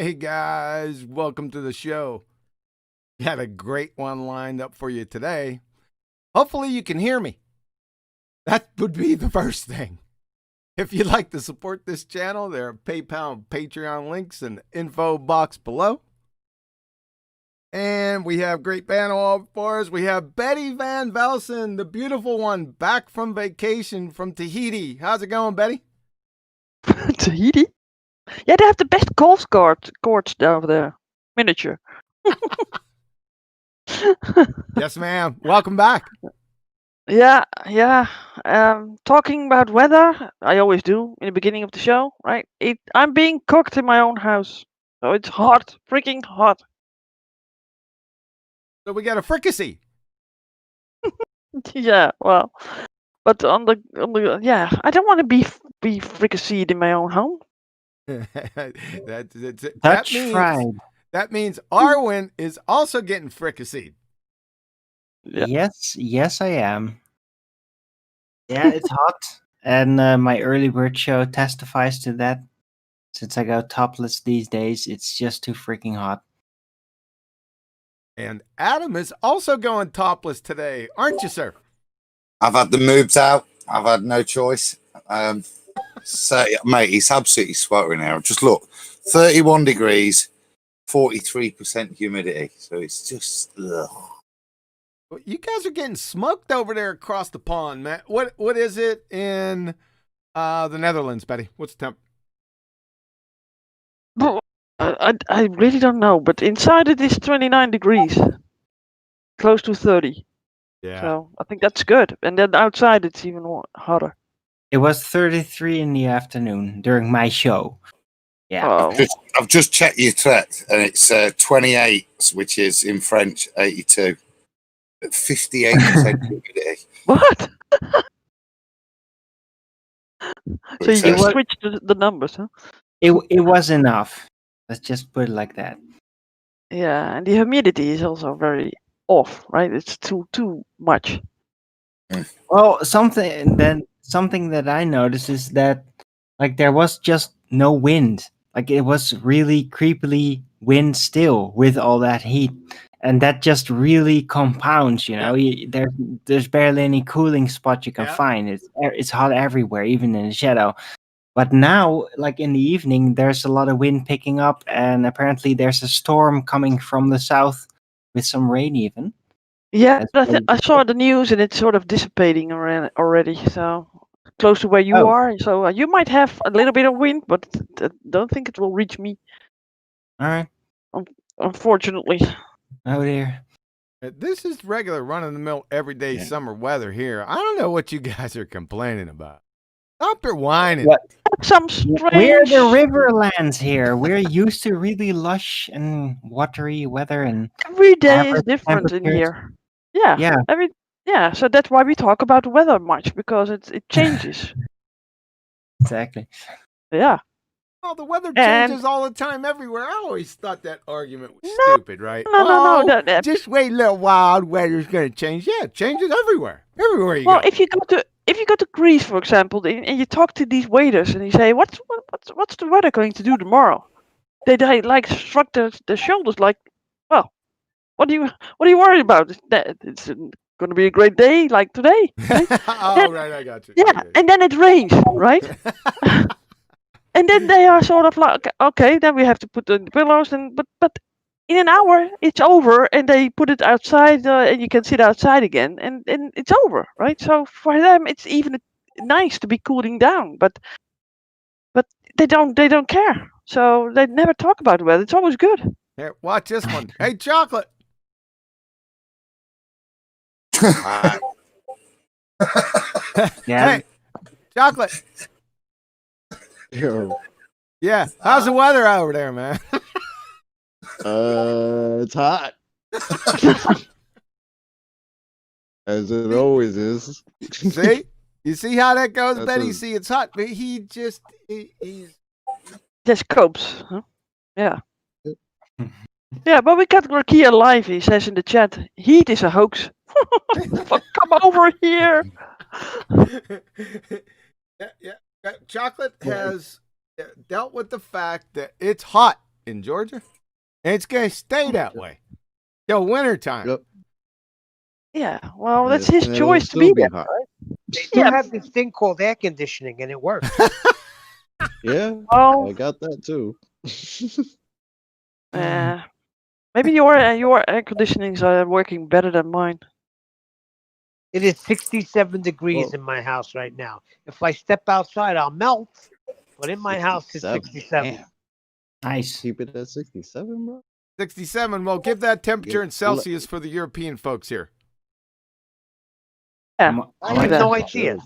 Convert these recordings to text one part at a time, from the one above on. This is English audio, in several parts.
Hey guys, welcome to the show. We had a great one lined up for you today. Hopefully you can hear me. That would be the first thing. If you'd like to support this channel, there are PayPal and Patreon links in the info box below. And we have great panel for us. We have Betty Van Velsen, the beautiful one, back from vacation from Tahiti. How's it going, Betty? Tahiti? Yeah, they have the best golf courts down there. Miniature. Yes, ma'am. Welcome back. Yeah. Talking about weather, I always do in the beginning of the show, right? I'm being cooked in my own house, so it's hot, freaking hot. So we got a fricassee. Yeah, well, but on the yeah, I don't want to be fricasseed in my own home. That means Arwen is also getting fricasseed. Yeah. Yes, I am. Yeah, it's hot, and my early bird show testifies to that. Since I go topless these days, it's just too freaking hot. And Adam is also going topless today, aren't you, sir? I've had the moves out. I've had no choice. So, mate, it's absolutely sweltering now. Just look, 31 degrees, 43% humidity. So it's just, ugh. Well, you guys are getting smoked over there across the pond, man. What is it in the Netherlands, Betty? What's the temp? I really don't know, but inside it is 29 degrees, close to 30. Yeah. So I think that's good. And then outside it's even hotter. It was 33 in the afternoon during my show. Yeah. Oh. I've just checked your threat, and it's 28, which is in French 82. 58% humidity. What? So you Which, switched the numbers, huh? It was enough. Let's just put it like that. Yeah, and the humidity is also very off, right? It's too much. Well, something that I noticed is that like there was just no wind. Like it was really creepily wind still with all that heat, and that just really compounds. You know, there's barely any cooling spot you can find. It's hot everywhere, even in the shadow. But now, like in the evening, there's a lot of wind picking up, and apparently there's a storm coming from the south with some rain even. Yeah, I saw the news and it's sort of dissipating already. So close to where you are, so you might have a little bit of wind, but don't think it will reach me. All right. Unfortunately. Oh dear. This is regular run-of-the-mill everyday summer weather here. I don't know what you guys are complaining about. Stop your whining. What? Some strange... We're the riverlands here. We're used to really lush and watery weather, and every day is different in here. Yeah. So that's why we talk about the weather much, because it changes. Exactly. Yeah. Oh, the weather changes all the time everywhere. I always thought that argument was stupid, right? No. Just wait a little while. Weather's going to change. Yeah, it changes everywhere. Everywhere you go. Well, if you go to Greece, for example, and you talk to these waiters and you say, "What's the weather going to do tomorrow?" They like shrug their shoulders, like, "Well, what are you worried about? It's going to be a great day, like today." Right? Right, I got you. Yeah, okay. And then it rains, right? And then they are sort of like, okay, then we have to put the pillows, but in an hour it's over, and they put it outside, and you can sit outside again, and it's over, right? So for them, it's even nice to be cooling down, but they don't care, so they never talk about the weather. It's always good. Here, watch this one. Hey, chocolate. Hey, chocolate. Yo. Yeah, how's the weather over there, man? It's hot. As it always is. See? You see how that goes, That's Betty? a- See, it's hot, but he's Just copes, huh? Yeah. Yeah, but we got Rakia live. He says in the chat, heat is a hoax. Come over here. Yeah. Chocolate has dealt with the fact that it's hot in Georgia, and it's going to stay that way till wintertime. Yep. Yeah, well, that's And his it'll choice to still be be there. hot. They do Yeah. have this thing called air conditioning, and it works. Yeah, Well, I got that too. maybe your air conditionings are working better than mine. It is 67 degrees Well- in my house right now. If I step outside, I'll melt. But in my house, it's 67. Damn. Nice. Keep it at 67, bro. 67. Well, give that temperature in Get- Celsius for the European folks here. Yeah, I'm- I I'm have like no that. idea.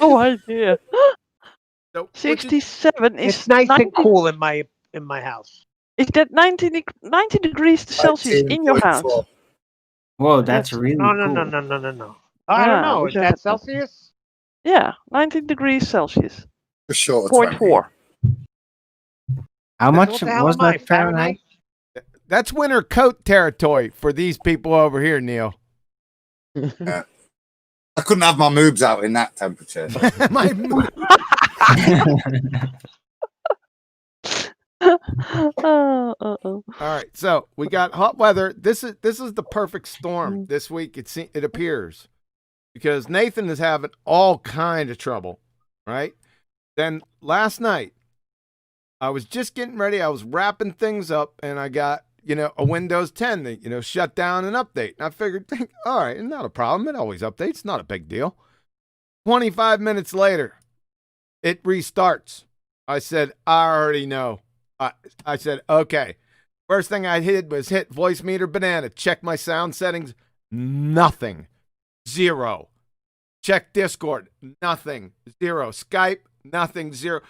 no idea. So, what you- 67 is It's nice 90, and cool in my house. Is that 90 degrees Celsius in your house? 19.4. Whoa, that's That's- really No, no, cool. no. I don't Yeah, know. we Is should that have that. Celsius? Yeah, 19 degrees Celsius. For sure. 0.4. How much What the hell was am I, that Fahrenheit? That's winter coat territory for these people over here, Neil. I couldn't have my moobs out in that temperature. My- Oh. All right, so we got hot weather. This is the perfect storm this week. It appears because Nathan is having all kind of trouble, right? Then last night, I was just getting ready. I was wrapping things up, and I got a Windows 10 that shut down and update. And I figured, all right, not a problem. It always updates. Not a big deal. 25 minutes later, it restarts. I said, I already know. I said, okay. First thing I did was hit voice meter banana, check my sound settings, nothing, 0. Check Discord, nothing, 0. Skype, nothing, 0.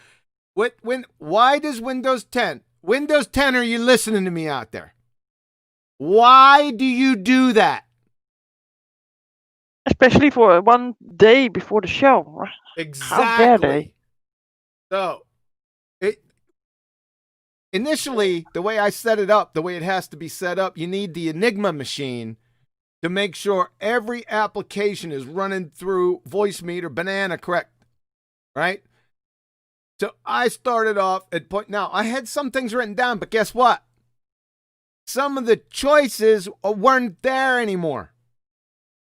Why does Windows 10? Windows 10, are you listening to me out there? Why do you do that? Especially for one day before the show. Exactly. How dare they? So, initially, the way I set it up, the way it has to be set up, you need the Enigma machine to make sure every application is running through voice meter banana correct, right? So I started off at point. Now, I had some things written down, but guess what? Some of the choices weren't there anymore.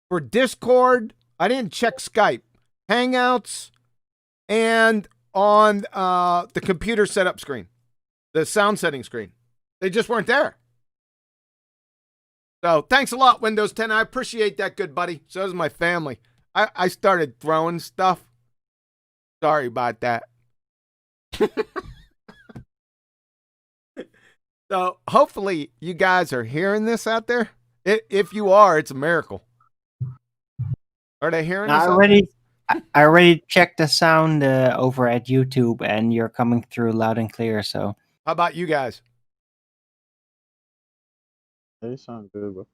For Discord, I didn't check Skype, Hangouts, and on the computer setup screen, the sound setting screen. They just weren't there. So thanks a lot, Windows 10. I appreciate that, good buddy. So does my family. I started throwing stuff. Sorry about that. So hopefully you guys are hearing this out there. If you are, it's a miracle. Are they hearing this? I already checked the sound over at YouTube, and you're coming through loud and clear. So How about you guys? They sound good, bro.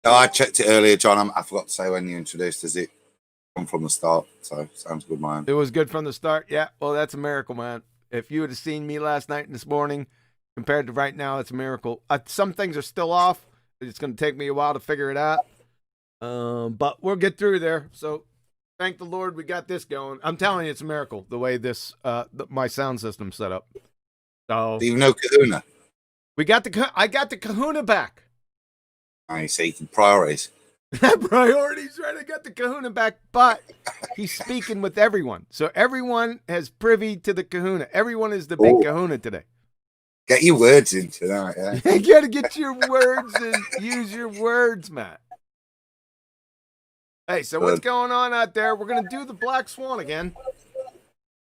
No, I checked it earlier, John. I forgot to say when you introduced us, it come from the start. So sounds good, man. It was good from the start. Yeah, well, that's a miracle, man. If you would have seen me last night and this morning compared to right now, it's a miracle. Some things are still off. It's going to take me a while to figure it out. But we'll get through there. So thank the Lord we got this going. I'm telling you, it's a miracle the way this my sound system's set up. So Even no Kahuna. I got the Kahuna back. I see priorities. Priorities, right? I got the Kahuna back, but he's speaking with everyone. So everyone has privy to the Kahuna. Everyone is the big Kahuna today. Get your words in tonight, yeah. You got to get your words and use your words, Matt. Hey, so what's going on out there? We're going to do the Black Swan again.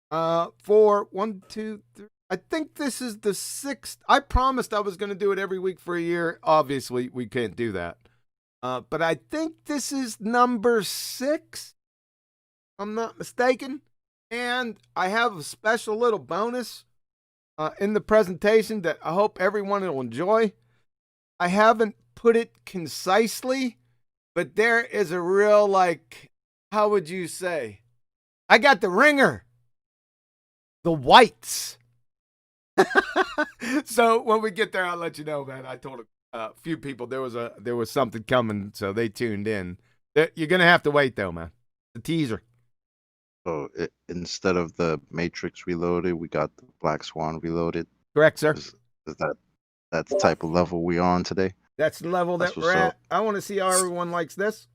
For 1, 2, 3. I think this is the 6th. I promised I was going to do it every week for a year. Obviously, we can't do that. But I think this is number 6. If I'm not mistaken. And I have a special little bonus in the presentation that I hope everyone will enjoy. I haven't put it concisely, but there is a real, how would you say? I got the ringer. The whites. So when we get there, I'll let you know, man. I told a few people there was something coming, so they tuned in. You're going to have to wait, though, man. The teaser. So instead of the Matrix Reloaded, we got the Black Swan Reloaded. Correct, sir. Is that the type of level we on today? That's the level That's that we're what's at. up. I want to see how everyone likes this.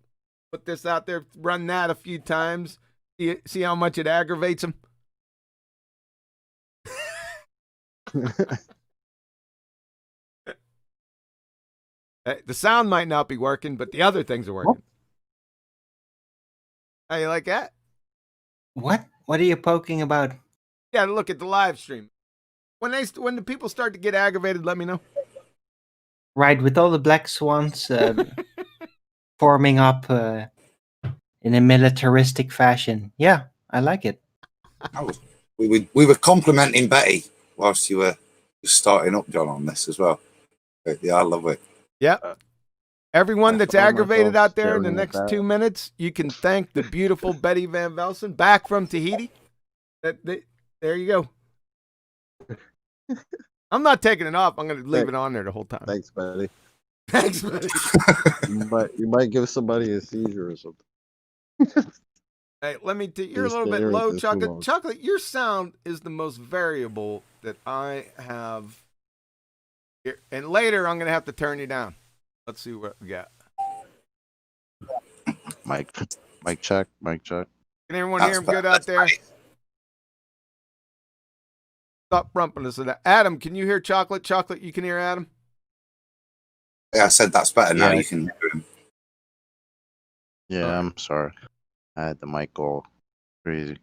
Put this out there, run that a few times. See how much it aggravates them. The sound might not be working, but the other things are working. How you like that? What? What are you poking about? Yeah, look at the live stream. When the people start to get aggravated, let me know. Right, with all the black swans forming up in a militaristic fashion. Yeah, I like it. We were complimenting Betty whilst you were starting up, John, on this as well. But yeah, I love it. Yep. Everyone I that's find aggravated myself out there in the staring at next that. 2 minutes, you can thank the beautiful Betty Van Velsen back from Tahiti. There you go. I'm not taking it off. I'm going to leave it on there the whole time. Thanks, buddy. Thanks, Betty. You might give somebody a seizure or something. Hey, let me tell you, you're a You're little bit staring low, at this Chocolate. long. Chocolate, your sound is the most variable that I have. Here. And later, I'm going to have to turn you down. Let's see what we got. Mic check. Can everyone hear him good out there? Stop rumping us. Adam, can you hear Chocolate? Chocolate, you can hear Adam? Yeah, I said that's better now. Yeah. You can hear him. Yeah, I'm sorry. I had the mic all crazy.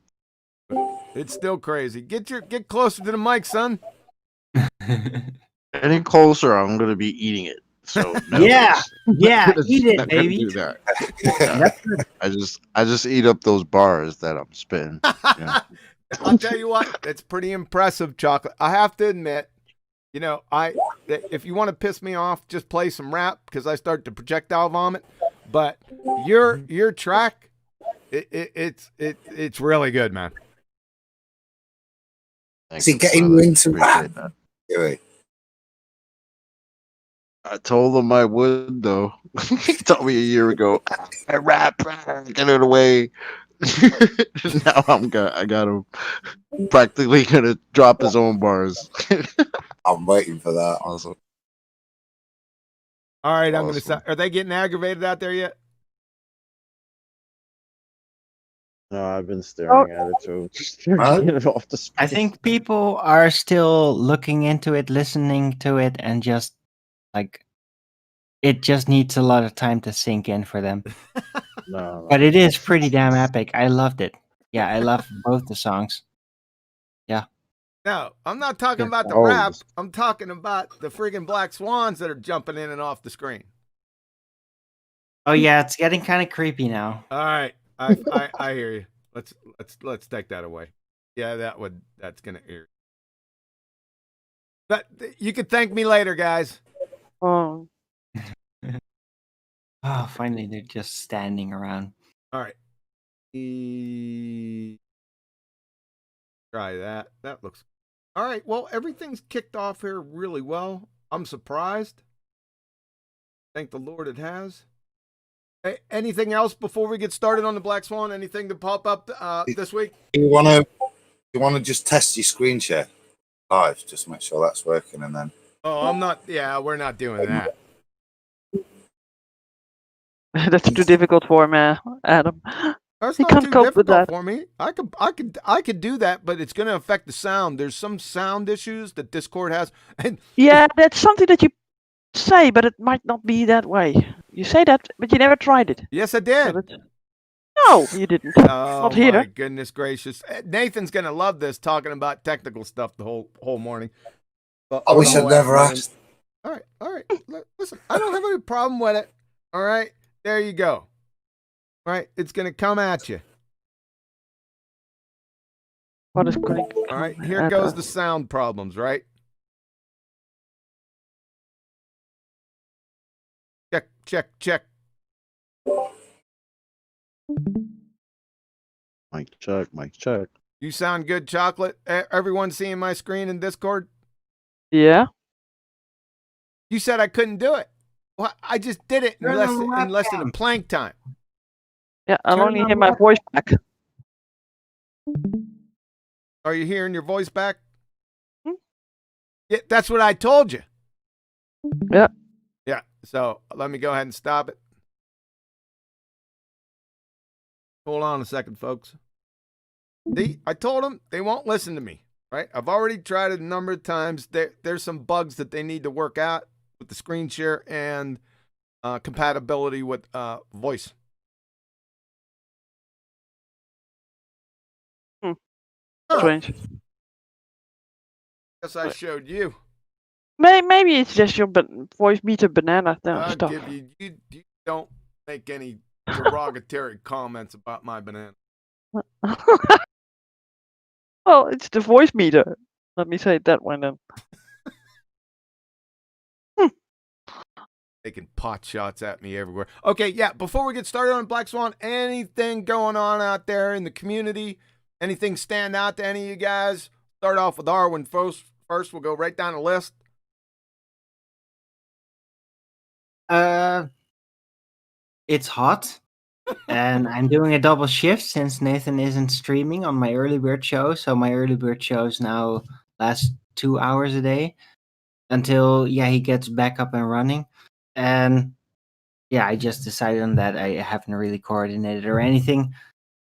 It's still crazy. Get closer to the mic, son. Any closer, I'm gonna be eating it. So no, Yeah, yeah, Just eat it, not gonna baby. do that. That's good. I just eat up those bars that I'm spitting. Yeah. I'll tell you what, it's pretty impressive, Chocolate. I have to admit, you know, if you want to piss me off, just play some rap because I start to projectile vomit. But your track, it's really good, man. Thank Is he you, getting brother. you into Appreciate rap? that. Anyway, I told him I would, though. He told me a year ago, I rap, get it away. Now I got him practically gonna drop his own bars. I'm waiting for that. Awesome. All right, I'm Awesome. gonna. Are they getting aggravated out there yet? No, I've been staring at it too. Huh? Get it off the I think people are still looking into it, listening to it, and just like it just needs a lot of time to sink in for them. No, But it is pretty damn epic. I loved it. Yeah, I love both the songs. No, I'm not talking Yeah. about the Oh, rap. this- I'm talking about the friggin' black swans that are jumping in and off the screen. Oh yeah, it's getting kind of creepy now. All right, I hear you. Let's take that away. Yeah, that's gonna ear. But you can thank me later, guys. Oh. Oh, finally they're just standing around. All right. Try that. That looks all right. Well, everything's kicked off here really well. I'm surprised. Thank the Lord it has. Hey, anything else before we get started on the Black Swan? Anything to pop up this week? You wanna just test your screen share live, just make sure that's working, and then Oh, I'm not. Yeah, we're not doing that. That's too difficult for him, Adam. That's He not can't too cope with difficult that. for me. I could do that, but it's going to affect the sound. There's some sound issues that Discord has, and Yeah, that's something that you say, but it might not be that way. You say that, but you never tried it. yes, I So did. no, you didn't. Oh Not here. my goodness gracious! Nathan's going to love this, talking about technical stuff the whole morning. I wish The I'd whole never afternoon. asked. All right. Listen, I don't have any problem with it. All right, there you go. All right, it's going to come at you. What is going All right, here goes the sound problems, right? Check. Mic check. You sound good, Chocolate. Everyone seeing my screen in Discord? Yeah. You said I couldn't do it. Well, I just did it in less than a plank time. Yeah, I'll Turn only on hear my what? voice back. Are you hearing your voice back? Hmm? Yeah, that's what I told you. Yeah. Yeah. So let me go ahead and stop it. Hold on a second, folks. See, I told them they won't listen to me, right? I've already tried it a number of times. There's some bugs that they need to work out with the screen share and compatibility with voice. Hmm. Huh. Strange. Guess I showed you. Maybe it's just your voice meter banana I'll stuff. give you. You don't make any derogatory comments about my banana. Well, it's the voice meter. Let me say it that way then. Taking pot shots at me everywhere. Okay, yeah, before we get started on Black Swan, anything going on out there in the community? Anything stand out to any of you guys? Start off with Arwen first. First, we'll go right down the list. It's hot, and I'm doing a double shift since Nathan isn't streaming on my early bird show. So my early bird shows now last 2 hours a day until he gets back up and running. And I just decided on that. I haven't really coordinated or anything.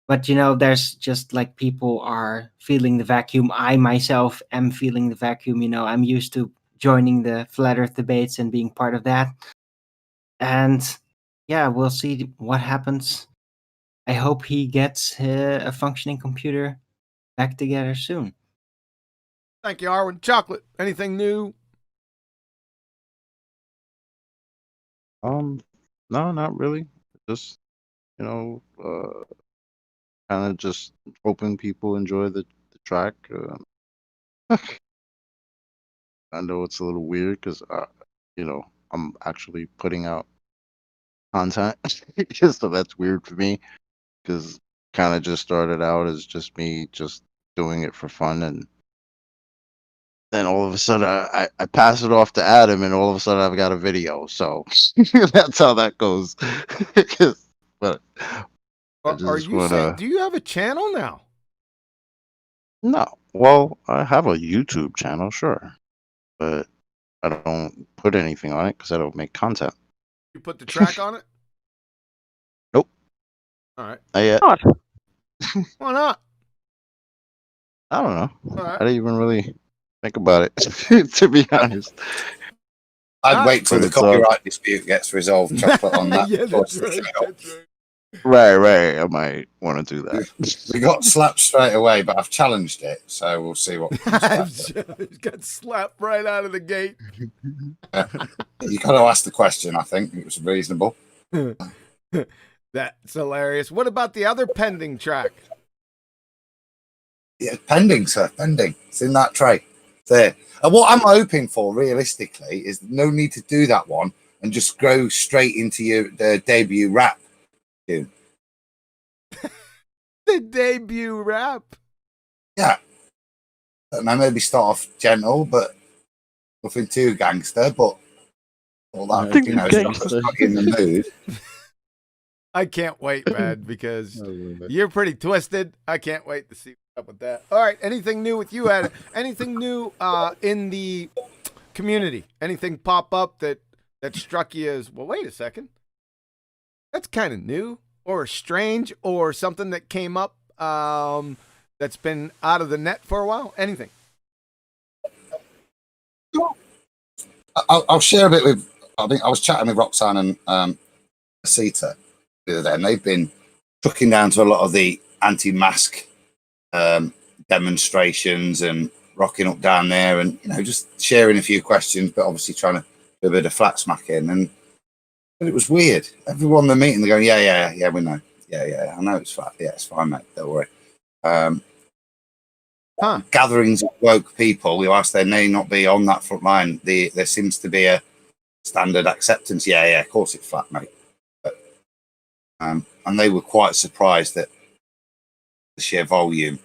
But there's just like people are feeling the vacuum. I myself am feeling the vacuum. I'm used to joining the flat earth debates and being part of that. And we'll see what happens. I hope he gets a functioning computer back together soon. Thank you, Arwen. Chocolate, anything new? No, not really. Just kind of just hoping people enjoy the track. I know it's a little weird because I'm actually putting out content, so that's weird for me because kind of just started out as just me just doing it for fun, and then all of a sudden I pass it off to Adam, and all of a sudden I've got a video. So that's how that goes. But I Are just you saying, do you have a channel now? No. Well, I have a YouTube channel, sure, but I don't put anything on it because I don't make content. You put the track on it? Nope. All right. Not yet. What? Why not? I don't know. All right. I didn't even really think about it, to be honest. I'd wait till But the it's, copyright dispute gets resolved. Chocolate on that. Yeah, before that's it's right. the show. That's right. Right. I might want to do that. We got slapped straight away, but I've challenged it, so we'll see what comes back. Got slapped right out of the gate. You got to ask the question. I think it was reasonable. That's hilarious. What about the other pending track? Yeah, pending, sir. Pending. It's in that tray. There. And what I'm hoping for, realistically, is no need to do that one and just go straight into your debut rap tune. The debut rap. Yeah. And I maybe start off gentle, but nothing too gangster, but all that, Think stuck in the mood. I can't wait, man, because you're pretty twisted. I can't wait to see what's up with that. All right. Anything new with you, Adam? Anything new in the community? Anything pop up that struck you as, well, wait a second. That's kind of new or strange or something that came up that's been out of the net for a while? Anything? I'll share a bit with, I think I was chatting with Roxanne and Sita the other day, and they've been trucking down to a lot of the anti-mask demonstrations and rocking up down there and, just sharing a few questions, but obviously trying to do a bit of flat smacking. And it was weird. Everyone in the meeting, they're going, yeah, we know. Yeah, I know it's flat. Yeah, it's fine, mate. Don't worry. Gatherings of woke people who ask their name not be on that front line, there seems to be a standard acceptance. Yeah, of course it's flat, mate. But, and they were quite surprised that the sheer volume,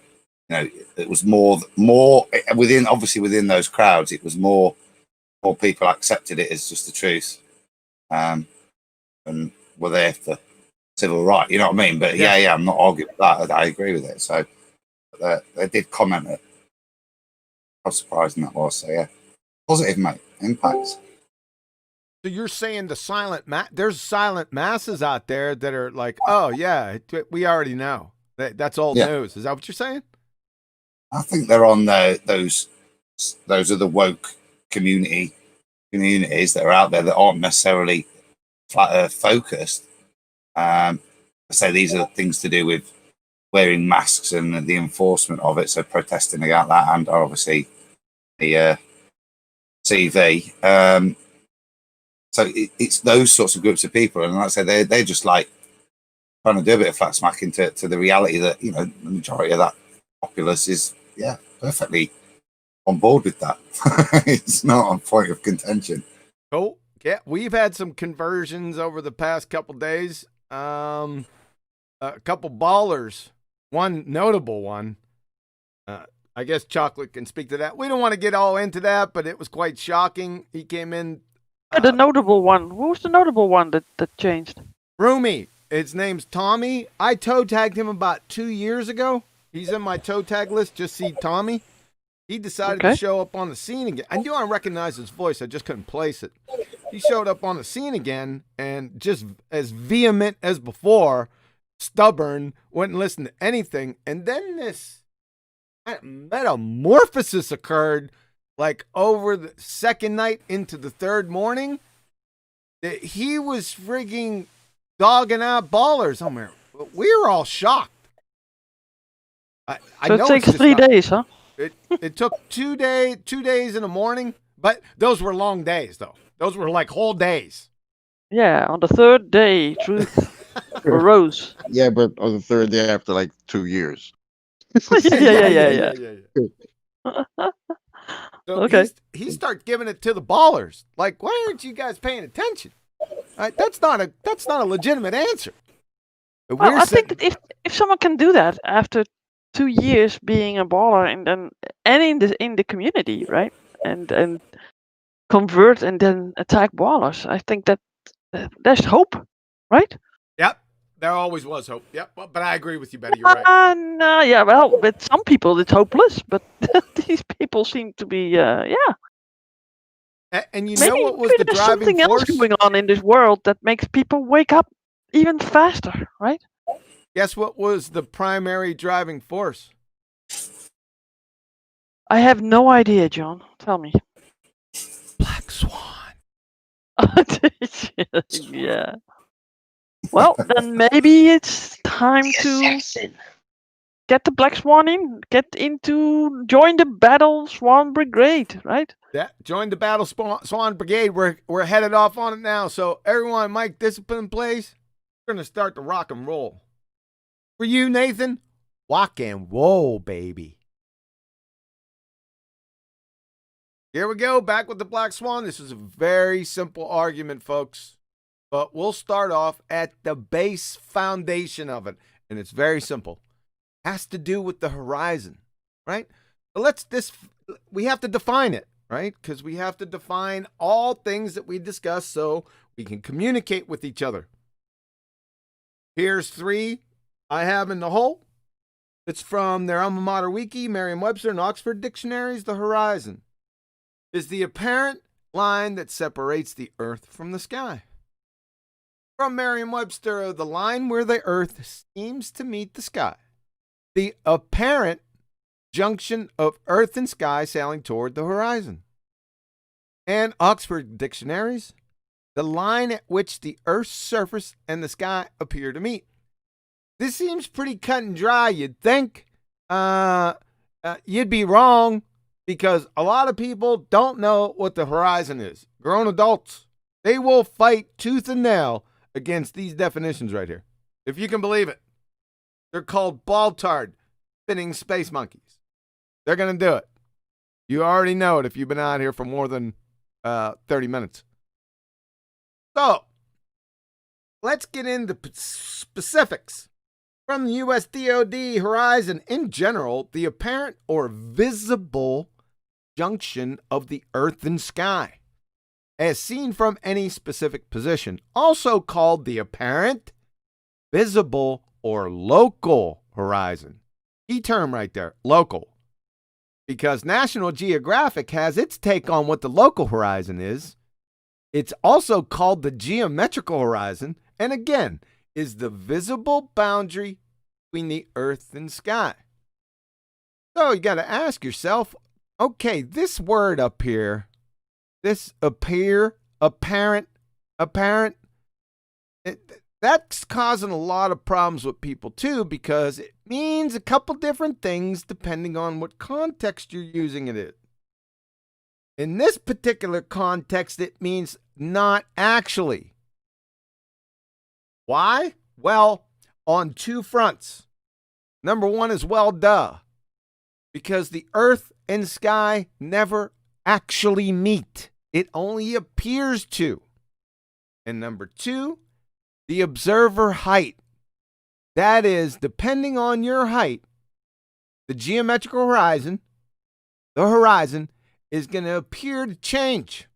it was more within those crowds, it was more people accepted it as just the truth, and were there for civil right. You know what I mean? But yeah, I'm not arguing with that. I agree with it. So they did comment How surprising that was. So yeah, positive, mate. Impacts. So you're saying there's silent masses out there that are like, oh yeah, we already know. That's old Yeah. news. Is that what you're saying? I think they're on those are the woke communities that are out there that aren't necessarily flat earth focused. I say these are things to do with wearing masks and the enforcement of it, so protesting about that, and obviously the CV. So it's those sorts of groups of people, and like I say, they're just like trying to do a bit of flat smacking to the reality that, you know, the majority of that populace is perfectly on board with that. It's not a point of contention. Cool. Yeah, we've had some conversions over the past couple days. A couple ballers. One notable one. I guess Chocolate can speak to that. We don't want to get all into that, but it was quite shocking. He came in. The notable one. Who's the notable one that changed? Roomy. His name's Tommy. I toe tagged him about 2 years ago. He's in my toe tag list. Just see Tommy. He decided to show up on the scene again. I knew I recognized his voice. I just couldn't place it. He showed up on the scene again and just as vehement as before, stubborn, wouldn't listen to anything. And then this metamorphosis occurred like over the second night into the third morning. That he was frigging dogging out ballers. We were all shocked. So it takes 3 days, huh? It took 2 days in the morning, but those were long days, though. Those were like whole days. Yeah, on the third day, truth arose. Yeah, but on the third day after like 2 years. Yeah. So Okay. he started giving it to the ballers. Like, why aren't you guys paying attention? That's not a legitimate answer. Well, I think that if someone can do that after 2 years being a baller and in the community, right, and convert and then attack ballers, I think that there's hope, right? Yep, there always was hope. Yep, but I agree with you, Betty. You're right. No, yeah, well, with some people it's hopeless, but these people seem to be, yeah. And you Maybe, know what was maybe the there's driving something force? else going on in this world that makes people wake up even faster, right? Guess what was the primary driving force? I have no idea, John. Tell me. Black Swan. Yeah. Well, then maybe it's time to get the Black Swan in. Join the Battle Swan Brigade, right? Yeah, join the Battle Swan Brigade. We're headed off on it now. So everyone, mic discipline, please. We're gonna start the rock and roll. For you, Nathan, rock and roll, baby. Here we go, back with the Black Swan. This is a very simple argument, folks. But we'll start off at the base foundation of it. And it's very simple. It has to do with the horizon, right? But we have to define it, right? Because we have to define all things that we discuss so we can communicate with each other. Here's 3 I have in the hole. It's from their alma mater wiki, Merriam-Webster and Oxford dictionaries. The horizon is the apparent line that separates the earth from the sky. From Merriam-Webster, the line where the earth seems to meet the sky. The apparent junction of earth and sky sailing toward the horizon. And Oxford dictionaries, the line at which the earth's surface and the sky appear to meet. This seems pretty cut and dry, you'd think. You'd be wrong, because a lot of people don't know what the horizon is. Grown adults, they will fight tooth and nail against these definitions right here. If you can believe it. They're called ball-tard spinning space monkeys. They're going to do it. You already know it if you've been out here for more than 30 minutes. So, let's get into specifics. From the US DoD horizon in general, the apparent or visible junction of the earth and sky, as seen from any specific position, also called the apparent, visible, or local horizon. Key term right there, local. because National Geographic has its take on what the local horizon is. It's also called the geometrical horizon, and again, is the visible boundary between the earth and sky. So you got to ask yourself, okay, this word up here, this apparent, that's causing a lot of problems with people too, because it means a couple different things depending on what context you're using it in. In this particular context, it means not actually. Why? Well, on two fronts. Number one is, well, duh. Because the earth and sky never actually meet. It only appears to. And number two, the observer height. That is, depending on your height, the geometrical horizon, the horizon, is going to appear to change.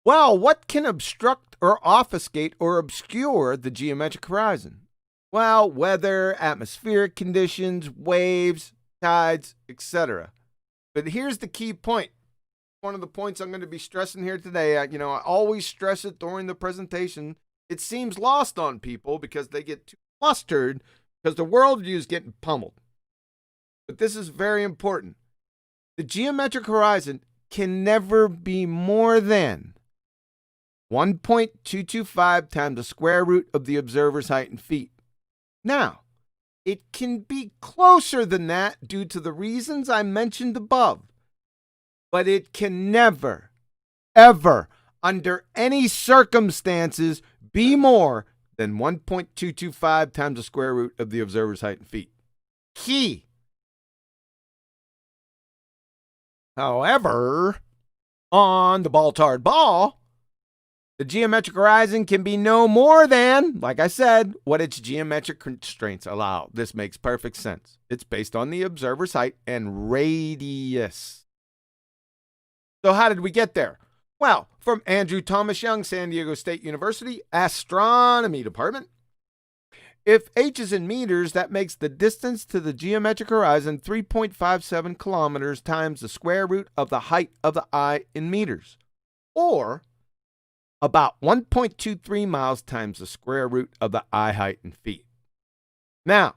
Well, what can obstruct or obfuscate or obscure the geometric horizon? Well, weather, atmospheric conditions, waves, tides, etc. But here's the key point. One of the points I'm going to be stressing here today, I always stress it during the presentation. It seems lost on people because they get too flustered because the worldview is getting pummeled. But this is very important. The geometric horizon can never be more than 1.225 times the square root of the observer's height in feet. Now, it can be closer than that due to the reasons I mentioned above, but it can never, ever, under any circumstances, be more than 1.225 times the square root of the observer's height in feet. Key. However, on the ball-tarred ball, the geometric horizon can be no more than, like I said, what its geometric constraints allow. This makes perfect sense. It's based on the observer's height and radius. So how did we get there? Well, from Andrew Thomas Young, San Diego State University, Astronomy Department. If h is in meters, that makes the distance to the geometric horizon 3.57 kilometers times the square root of the height of the eye in meters, or about 1.23 miles times the square root of the eye height in feet. Now,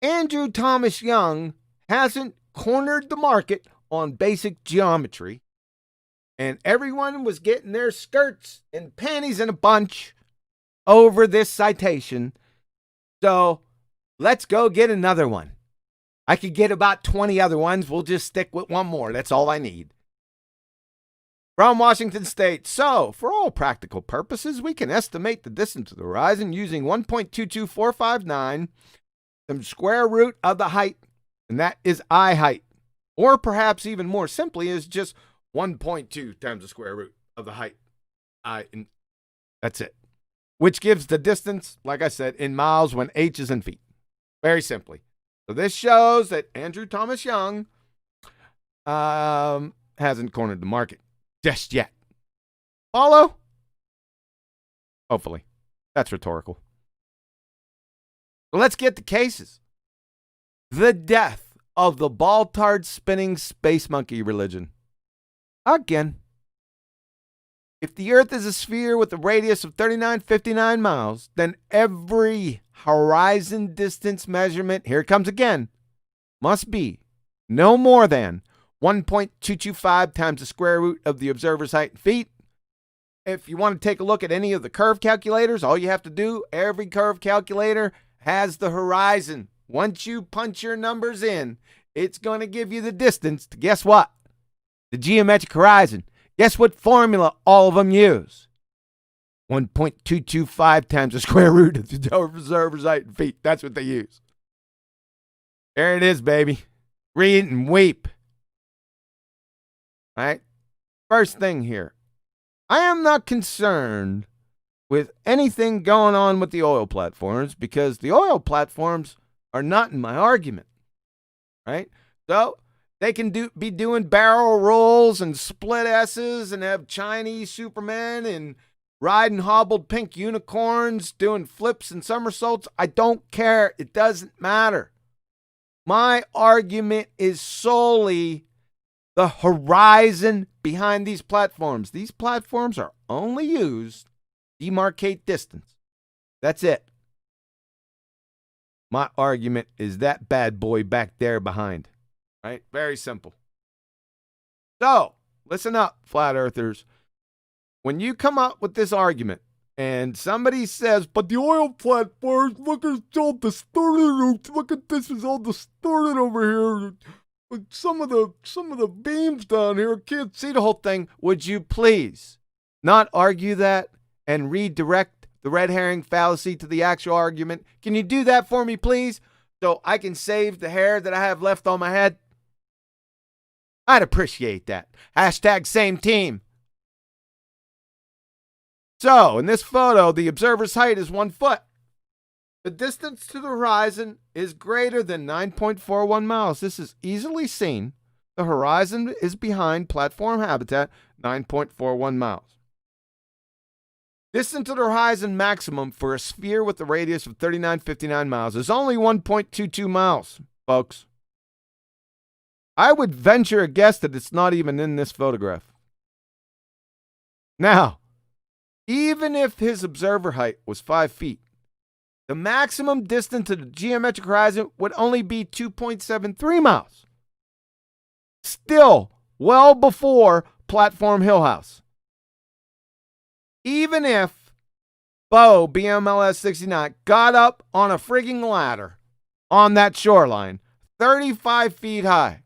Andrew Thomas Young hasn't cornered the market on basic geometry, and everyone was getting their skirts and panties in a bunch over this citation. So let's go get another one. I could get about 20 other ones. We'll just stick with one more. That's all I need. From Washington State. So, for all practical purposes, we can estimate the distance of the horizon using 1.22459, the square root of the height, and that is eye height. Or perhaps even more simply is just 1.2 times the square root of the height. And that's it. Which gives the distance, like I said, in miles when h is in feet. Very simply. So this shows that Andrew Thomas Young hasn't cornered the market just yet. Follow? Hopefully. That's rhetorical. So let's get to cases. The death of the ball-tarred spinning space monkey religion. Again. If the Earth is a sphere with a radius of 3959 miles, then every horizon distance measurement, here it comes again, must be no more than 1.225 times the square root of the observer's height in feet. If you want to take a look at any of the curve calculators, all you have to do, every curve calculator has the horizon. Once you punch your numbers in, it's going to give you the distance to, guess what? The geometric horizon. Guess what formula all of them use? 1.225 times the square root of the observer's height in feet. That's what they use. There it is, baby. Read and weep. All right? First thing here. I am not concerned with anything going on with the oil platforms because the oil platforms are not in my argument. Right? So, they can be doing barrel rolls and split S's and have Chinese Supermen and riding hobbled pink unicorns doing flips and somersaults. I don't care. It doesn't matter. My argument is solely the horizon behind these platforms. These platforms are only used to demarcate distance. That's it. My argument is that bad boy back there behind. Right? Very simple. So, listen up, flat earthers. When you come up with this argument and somebody says, but the oil platforms, look, it's all distorted. Look at this, it's all distorted over here. Some of the beams down here can't see the whole thing. Would you please not argue that and redirect the red herring fallacy to the actual argument? Can you do that for me, please? So I can save the hair that I have left on my head? I'd appreciate that. Hashtag same team. So, in this photo, the observer's height is 1 foot. The distance to the horizon is greater than 9.41 miles. This is easily seen. The horizon is behind platform habitat, 9.41 miles. Distance to the horizon maximum for a sphere with a radius of 39.59 miles is only 1.22 miles, folks. I would venture a guess that it's not even in this photograph. Now, even if his observer height was 5 feet, the maximum distance to the geometric horizon would only be 2.73 miles. Still, well before Platform Hill House. Even if Bo, BMLS 69, got up on a frigging ladder on that shoreline, 35 feet high,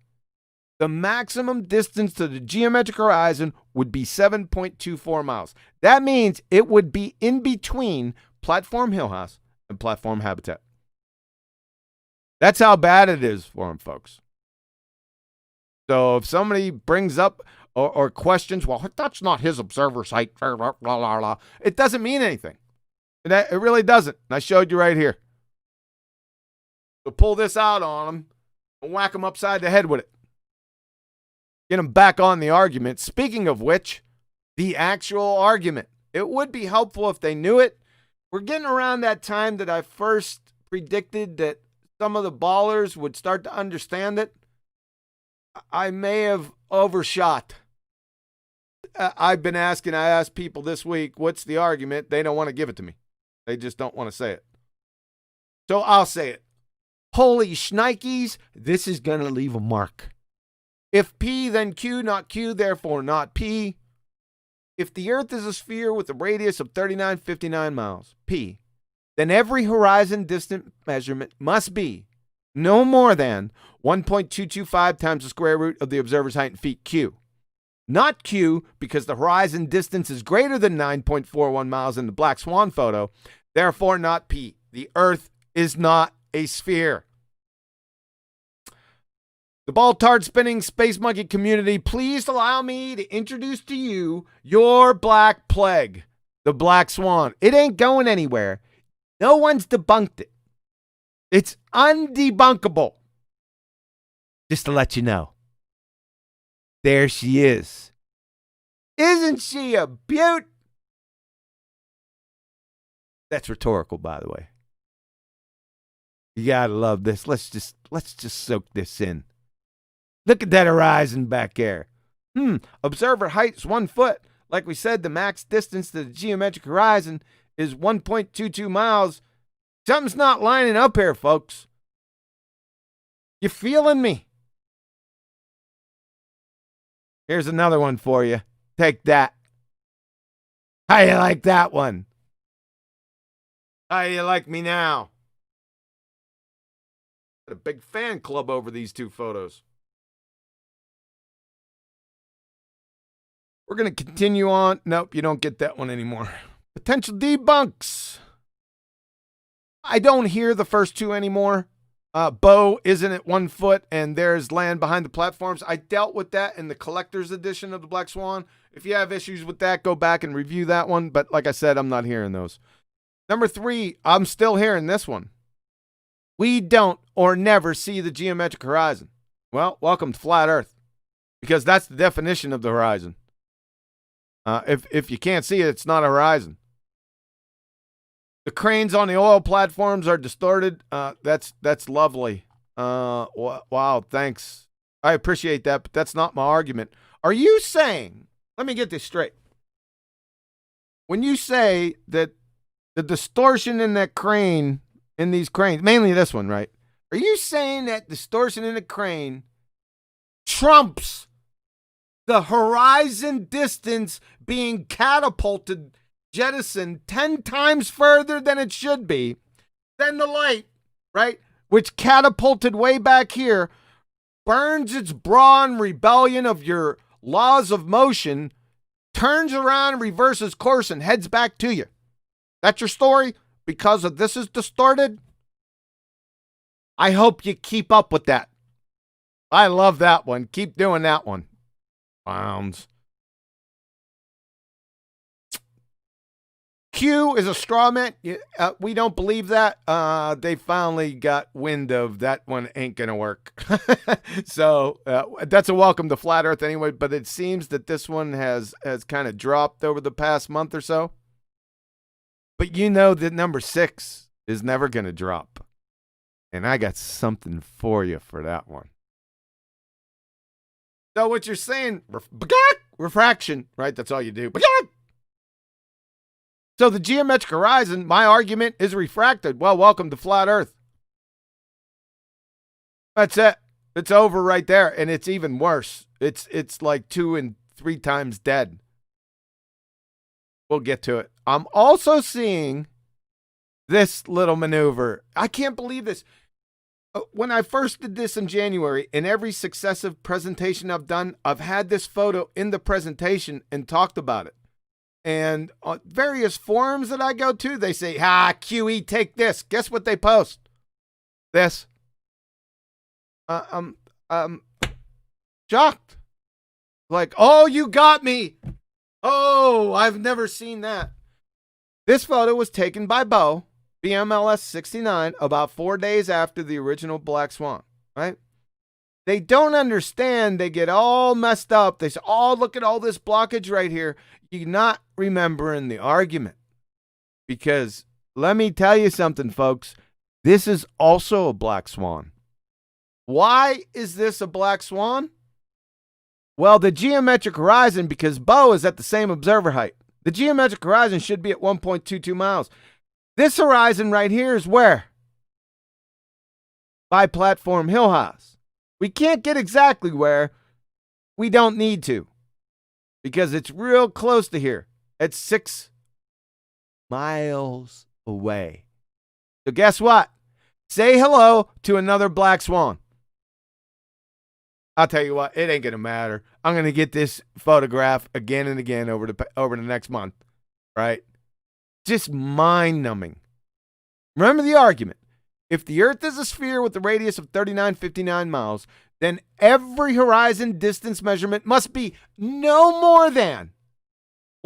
the maximum distance to the geometric horizon would be 7.24 miles. That means it would be in between Platform Hill House and platform habitat. That's how bad it is for them, folks. So if somebody brings up or questions, well, that's not his observer's height, it doesn't mean anything. It really doesn't. And I showed you right here. So pull this out on them and whack them upside the head with it. Get them back on the argument. Speaking of which, the actual argument. It would be helpful if they knew it. We're getting around that time that I first predicted that some of the ballers would start to understand it. I may have overshot. I asked people this week, what's the argument? They don't want to give it to me. They just don't want to say it. So I'll say it. Holy shnikes, this is going to leave a mark. If P, then Q, not Q, therefore not P. If the Earth is a sphere with a radius of 39.59 miles, P, then every horizon distant measurement must be no more than 1.225 times the square root of the observer's height in feet, Q. Not Q, because the horizon distance is greater than 9.41 miles in the Black Swan photo, therefore not P. The Earth is not a sphere. The ball-tard spinning space monkey community, please allow me to introduce to you your black plague, the Black Swan. It ain't going anywhere. No one's debunked it. It's undebunkable. Just to let you know. There she is. Isn't she a beaut? That's rhetorical, by the way. You gotta love this. Let's just soak this in. Look at that horizon back there. Observer height is 1 foot. Like we said, the max distance to the geometric horizon is 1.22 miles. Something's not lining up here, folks. You feeling me? Here's another one for you. Take that. How you like that one? How you like me now? Got a big fan club over these two photos. We're going to continue on. Nope, you don't get that one anymore. Potential debunks. I don't hear the first two anymore. Bo isn't at 1 foot and there's land behind the platforms. I dealt with that in the collector's edition of the Black Swan. If you have issues with that, go back and review that one. But like I said, I'm not hearing those. Number 3, I'm still hearing this one. We don't or never see the geometric horizon. Well, welcome to Flat Earth, because that's the definition of the horizon. If you can't see it, it's not a horizon. The cranes on the oil platforms are distorted. That's lovely. Wow, thanks. I appreciate that, but that's not my argument. Are you saying, let me get this straight. When you say that the distortion in that crane, in these cranes, mainly this one, right? Are you saying that distortion in the crane trumps the horizon distance being catapulted, jettisoned 10 times further than it should be, than the light, right? Which catapulted way back here, burns its bra in rebellion of your laws of motion, turns around, reverses course, and heads back to you. That's your story? Because of this is distorted? I hope you keep up with that. I love that one. Keep doing that one. Clowns. Q is a straw man. We don't believe that. They finally got wind of that one ain't going to work. So that's a welcome to Flat Earth anyway, but it seems that this one has kind of dropped over the past month or so. But you know that number 6 is never going to drop. And I got something for you for that one. So what you're saying, refraction, right? That's all you do. So the geometric horizon, my argument is refracted. Well, welcome to Flat Earth. That's it. It's over right there, and it's even worse. It's like 2 and 3 times dead. We'll get to it. I'm also seeing this little maneuver. I can't believe this. When I first did this in January, in every successive presentation I've done, I've had this photo in the presentation and talked about it. And on various forums that I go to, they say, QE, take this. Guess what they post? This. Shocked. Like, oh, you got me. Oh, I've never seen that. This photo was taken by Bo, BMLS 69, about 4 days after the original Black Swan, right? They don't understand. They get all messed up. They say, oh, look at all this blockage right here. You're not remembering the argument. Because let me tell you something, folks. This is also a Black Swan. Why is this a Black Swan? Well, the geometric horizon, because Bo is at the same observer height. The geometric horizon should be at 1.22 miles. This horizon right here is where? By platform hill house. We can't get exactly where. We don't need to. Because it's real close to here. It's 6 miles away. So guess what? Say hello to another Black Swan. I'll tell you what, it ain't going to matter. I'm going to get this photograph again and again over the next month, right? Just mind-numbing. Remember the argument. If the Earth is a sphere with a radius of 3959 miles, then every horizon distance measurement must be no more than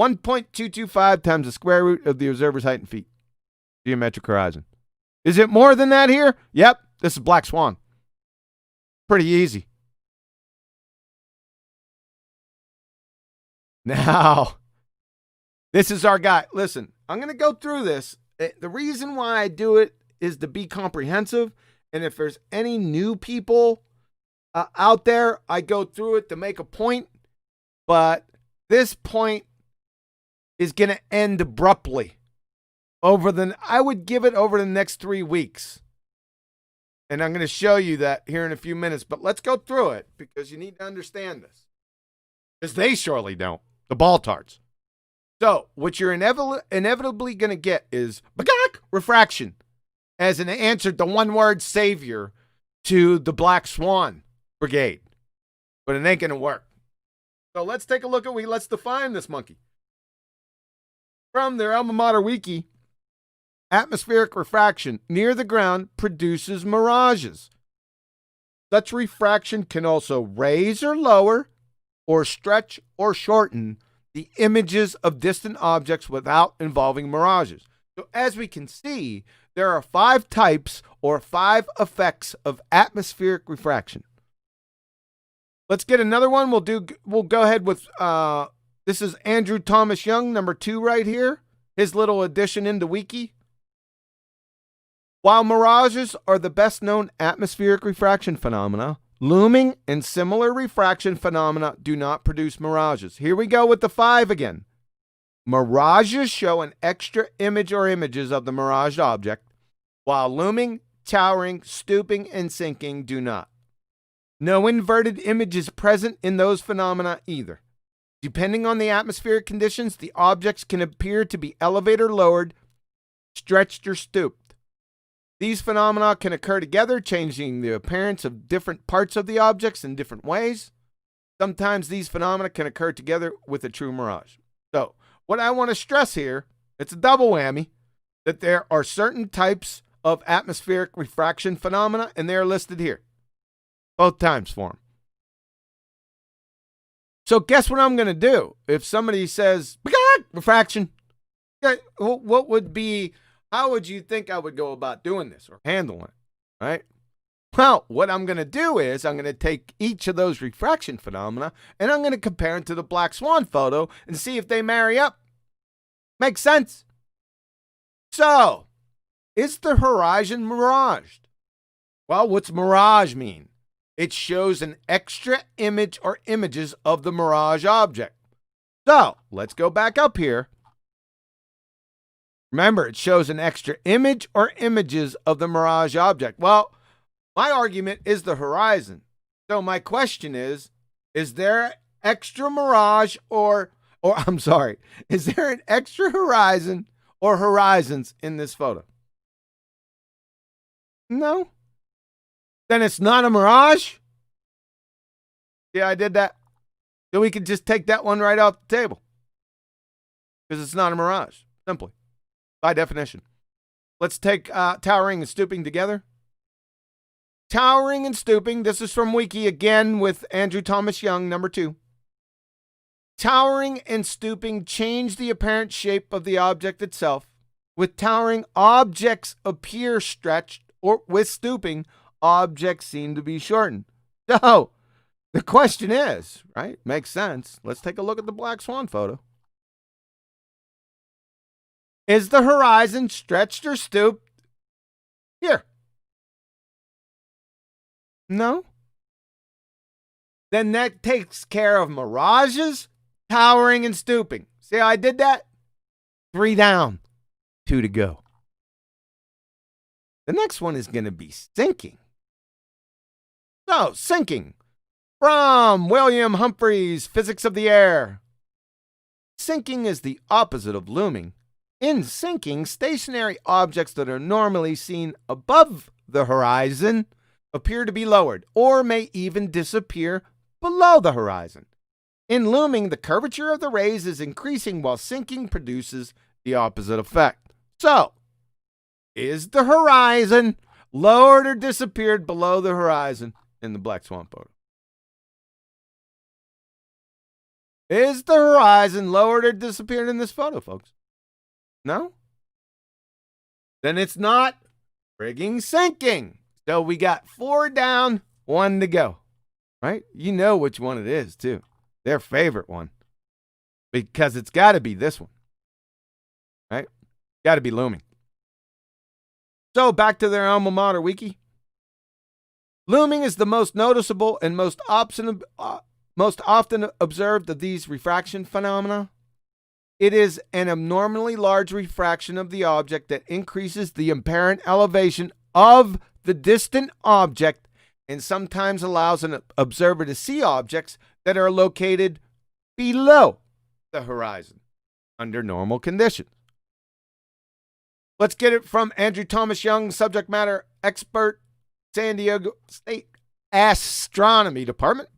1.225 times the square root of the observer's height in feet. Geometric horizon. Is it more than that here? Yep, this is Black Swan. Pretty easy. Now, this is our guy. Listen, I'm going to go through this. The reason why I do it is to be comprehensive. And if there's any new people out there, I go through it to make a point. But this point is going to end abruptly. I would give it over the next 3 weeks. And I'm going to show you that here in a few minutes. But let's go through it because you need to understand this. Because they surely don't. The Baltards. So, what you're inevitably going to get is refraction as an answer to one-word savior to the Black Swan Brigade. But it ain't going to work. So, let's take a look let's define this monkey. From their alma mater wiki, atmospheric refraction near the ground produces mirages. Such refraction can also raise or lower or stretch or shorten the images of distant objects without involving mirages. So as we can see, there are 5 types or 5 effects of atmospheric refraction. Let's get another one. We'll go ahead with this is Andrew Thomas Young, number 2 right here. His little addition into Wiki. While mirages are the best known atmospheric refraction phenomena, looming and similar refraction phenomena do not produce mirages. Here we go with the 5 again. Mirages show an extra image or images of the miraged object, while looming, towering, stooping, and sinking do not. No inverted image is present in those phenomena either. Depending on the atmospheric conditions, the objects can appear to be elevated or lowered, stretched or stooped. These phenomena can occur together, changing the appearance of different parts of the objects in different ways. Sometimes these phenomena can occur together with a true mirage. So, what I want to stress here, it's a double whammy, that there are certain types of atmospheric refraction phenomena, and they're listed here. Both times for them. So guess what I'm going to do? If somebody says, refraction, what would be, how would you think I would go about doing this or handling it, right? Well, what I'm going to do is I'm going to take each of those refraction phenomena and I'm going to compare them to the Black Swan photo and see if they marry up. Makes sense? So, is the horizon miraged? Well, what's mirage mean? It shows an extra image or images of the mirage object. So, let's go back up here. Remember, it shows an extra image or images of the mirage object. Well, my argument is the horizon. So my question is there extra mirage is there an extra horizon or horizons in this photo? No. Then it's not a mirage? Yeah, I did that. So we could just take that one right off the table. Because it's not a mirage, simply. By definition. Let's take towering and stooping together. Towering and stooping, this is from Wiki again with Andrew Thomas Young, number 2. Towering and stooping change the apparent shape of the object itself. With towering, objects appear stretched, or with stooping, objects seem to be shortened. So, the question is, right? Makes sense. Let's take a look at the Black Swan photo. Is the horizon stretched or stooped? Here. No? Then that takes care of mirages, towering, and stooping. See how I did that? 3 down, 2 to go. The next one is going to be sinking. So, sinking. From William Humphreys, Physics of the Air. Sinking is the opposite of looming. In sinking, stationary objects that are normally seen above the horizon appear to be lowered, or may even disappear below the horizon. In looming, the curvature of the rays is increasing, while sinking produces the opposite effect. So, is the horizon lowered or disappeared below the horizon in the Black Swan photo? Is the horizon lowered or disappeared in this photo, folks? No? Then it's not frigging sinking. So we got 4 down, 1 to go. Right? You know which one it is, too. Their favorite one. Because it's got to be this one. Right? Got to be looming. So back to their alma mater wiki. Looming is the most noticeable and most often observed of these refraction phenomena. It is an abnormally large refraction of the object that increases the apparent elevation of the distant object and sometimes allows an observer to see objects that are located below the horizon under normal conditions. Let's get it from Andrew Thomas Young, subject matter expert, San Diego State Astronomy Department.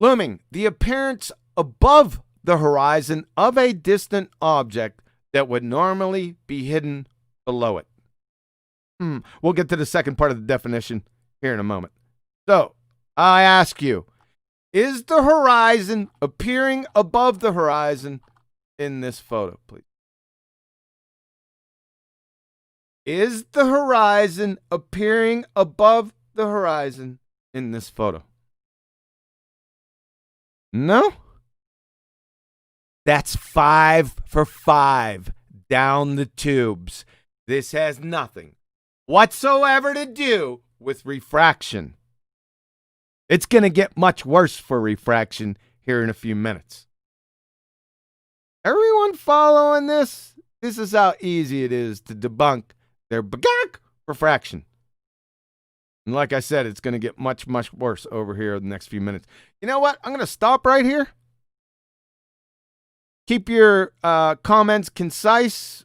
Looming, the appearance above the horizon of a distant object that would normally be hidden below it. We'll get to the second part of the definition here in a moment. So, I ask you, is the horizon appearing above the horizon in this photo, please? Is the horizon appearing above the horizon in this photo? No? That's 5 for 5 down the tubes. This has nothing whatsoever to do with refraction. It's going to get much worse for refraction here in a few minutes. Everyone following this? This is how easy it is to debunk their refraction. And like I said, it's going to get much, much worse over here in the next few minutes. You know what? I'm going to stop right here. Keep your comments concise.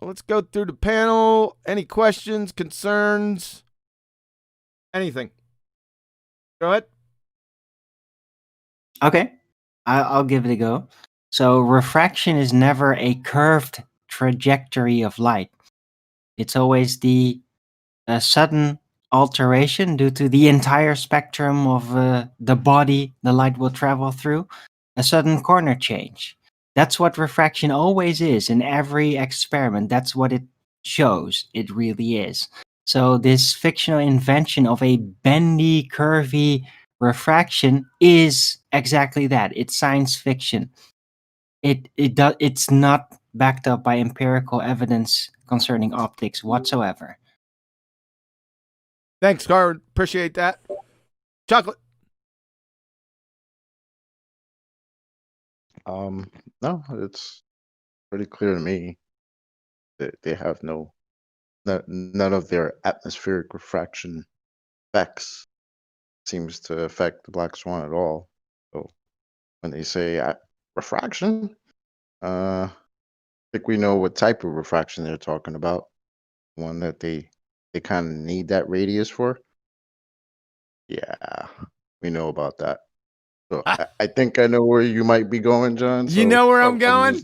Let's go through the panel. Any questions, concerns, anything? Go ahead. Okay, I'll give it a go. So refraction is never a curved trajectory of light. It's always the sudden alteration due to the entire spectrum of the body the light will travel through, a sudden corner change. That's what refraction always is in every experiment. That's what it shows. It really is. So this fictional invention of a bendy, curvy refraction is exactly that. It's science fiction. It's not backed up by empirical evidence concerning optics whatsoever. Thanks, Carl. Appreciate that. Chocolate. No, it's pretty clear to me that they have none of their atmospheric refraction effects seems to affect the black swan at all. So when they say refraction, I think we know what type of refraction they're talking about. One that they kind of need that radius for. Yeah, we know about that. So I think I know where you might be going, John. You So know where I'm going?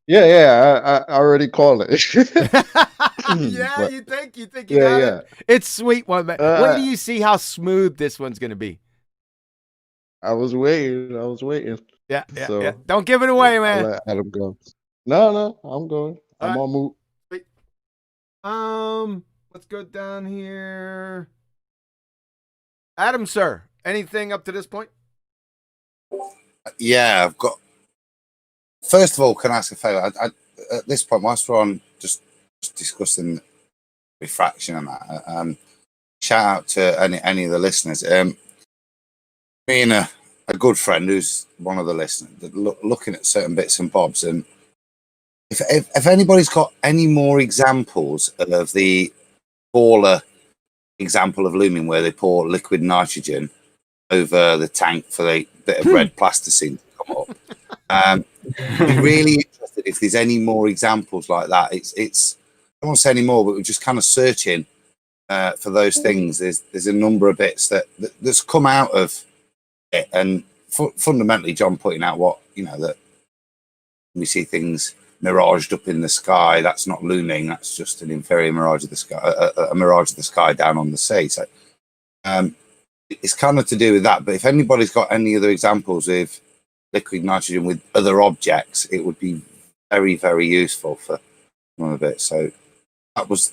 Yeah, I already called it. Yeah, But, you think you yeah, got yeah. it? It's sweet one, man. Wait till you see how smooth this one's gonna be. I was waiting. Yeah. So Don't give it away, I'll man. let Adam go. No, I'm going. I'm All on mute. right. Let's go down here. Adam, sir, anything up to this point? Yeah, I've got. First of all, can I ask a favour? At this point, whilst we're on just discussing refraction and that, shout out to any of the listeners. Me and a good friend who's one of the listeners, looking at certain bits and bobs, and if anybody's got any more examples of the Baller example of looming where they pour liquid nitrogen over the tank for the bit of red plasticine to come up. I'd be really interested if there's any more examples like that. It's I don't want to say any more, but we're just kind of searching for those things. There's a number of bits that's come out of it, and fundamentally, John pointing out what that we see things miraged up in the sky. That's not looming. That's just an inferior mirage of the sky, a mirage of the sky down on the sea. So it's kind of to do with that. But if anybody's got any other examples of liquid nitrogen with other objects, it would be very, very useful for one of it. So that was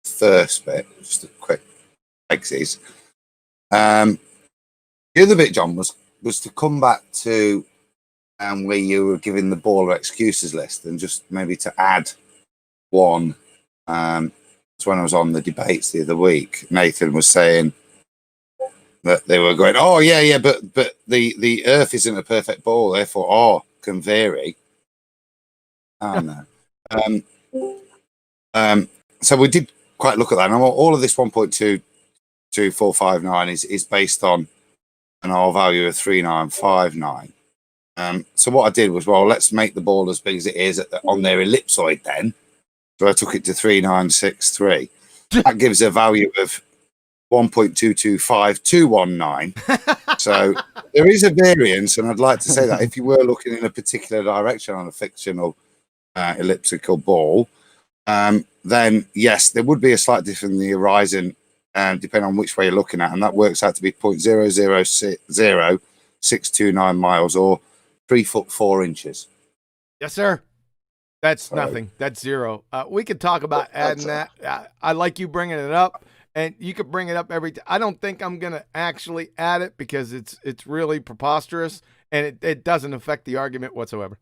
the first bit, just a quick exit. The other bit, John, was to come back to where you were giving the Baller excuses list, and just maybe to add one. It's when I was on the debates the other week, Nathan was saying that they were going, oh yeah, but the Earth isn't a perfect ball, therefore can vary. Oh no. So we did quite look at that. And all of this 1.22459 is based on an R value of 3959. So what I did was, well, let's make the ball as big as it is on their ellipsoid then. So I took it to 3963. That gives a value of 1.225219. So there is a variance, and I'd like to say that if you were looking in a particular direction on a fictional elliptical ball, then yes, there would be a slight difference in the horizon, depending on which way you're looking at, and that works out to be 0.000629 miles, or 3 foot 4 inches. Yes, sir. That's nothing. That's zero. We could talk about adding that. I like you bringing it up, and you could bring it up every time. I don't think I'm going to actually add it because it's really preposterous, and it doesn't affect the argument whatsoever.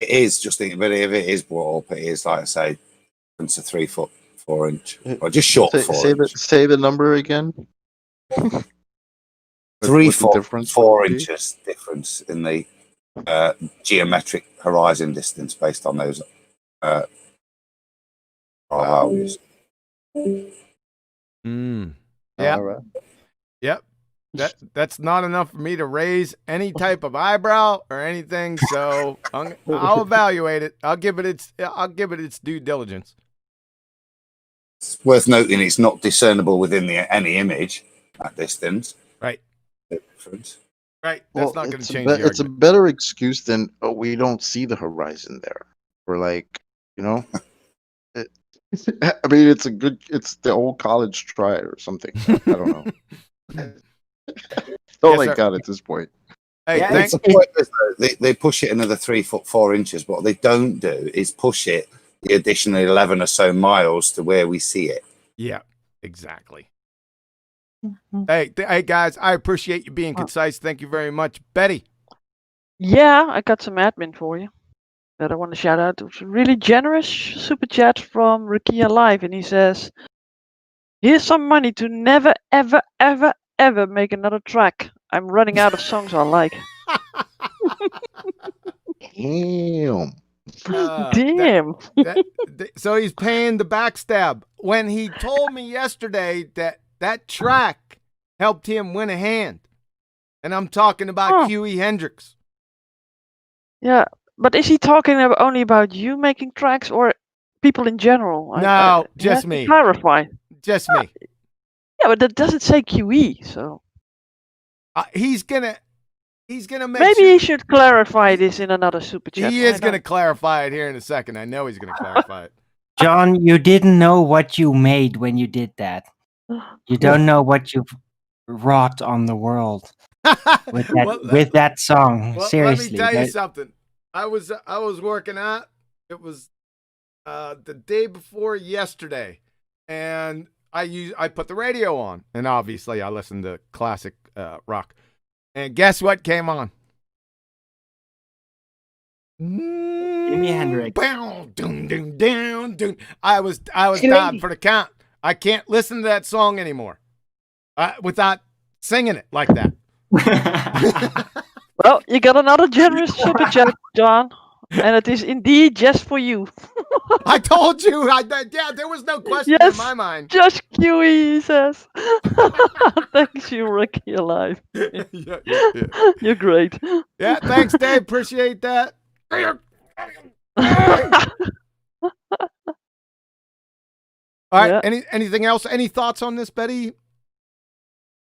It is, just think, but if it is brought up, it is, like I say, it's a 3 foot 4 inch, or just short Say, 4 say the inch. say the number again. 3 what the foot difference 4 would be? inches difference in the geometric horizon distance based on those values. Mm. Yeah. All right. Yep. That's not enough for me to raise any type of eyebrow or anything. So I'll evaluate it. I'll give it its due diligence. It's worth noting it's not discernible within any image at distance. Right. Difference. Right. That's not going to change the It's a argument. better excuse than we don't see the horizon there. We're like, you know, I mean, it's the old college try or something. I don't know. All Yes, I sir. got at this point. Hey, Yeah, thanks. It's pointless, though. They push it another 3 foot 4 inches. What they don't do is push it the additional 11 or so miles to where we see it. Yeah, exactly. Hey, guys, I appreciate you being concise. Thank you very much. Betty. Yeah, I got some admin for you that I want to shout out. It was a really generous super chat from Rakia Live, and he says, "Here's some money to never, ever, ever, ever make another track. I'm running out of songs I like." Damn. Damn. So he's paying the backstab. When he told me yesterday that track helped him win a hand, and I'm talking about Huey Hendrix. Yeah, but is he talking only about you making tracks or people in general? No, just me. Clarify. Just me. Yeah, but that doesn't say QE, so he's gonna make. Maybe he should clarify this in another super chat. He is gonna clarify it here in a second. I know he's gonna clarify it. John, you didn't know what you made when you did that. You don't know what you've wrought on the world with that song. Well, Seriously. let me tell you something. I was working out. It was the day before yesterday, and I put the radio on, and obviously I listened to classic rock. And guess what came on? Jimi Hendrix. I was down for the count. I can't listen to that song anymore without singing it like that. Well, you got another generous super chat, John, and it is indeed just for you. I told you. There was no question in my mind. Just QE, he says. Thanks, you, Ricky, alive. Yeah. You're great. Yeah, thanks, Dave. Appreciate that. All right. Yeah. Anything else? Any thoughts on this, Betty?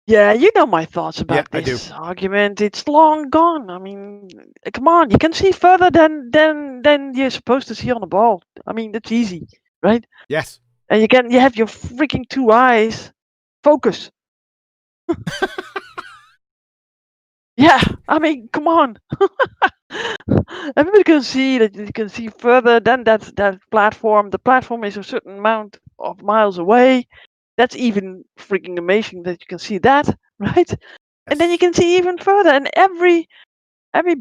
Yeah, you know my thoughts about I do. this argument. It's long gone. I mean, come on, you can see further than you're supposed to see on the ball. I mean, that's easy, right? Yes. And you have your freaking two eyes. Focus. Yeah, I mean, come on. Everybody can see that you can see further than that platform. The platform is a certain amount of miles away. That's even freaking amazing that you can see that, right? Yes. And then you can see even further. And every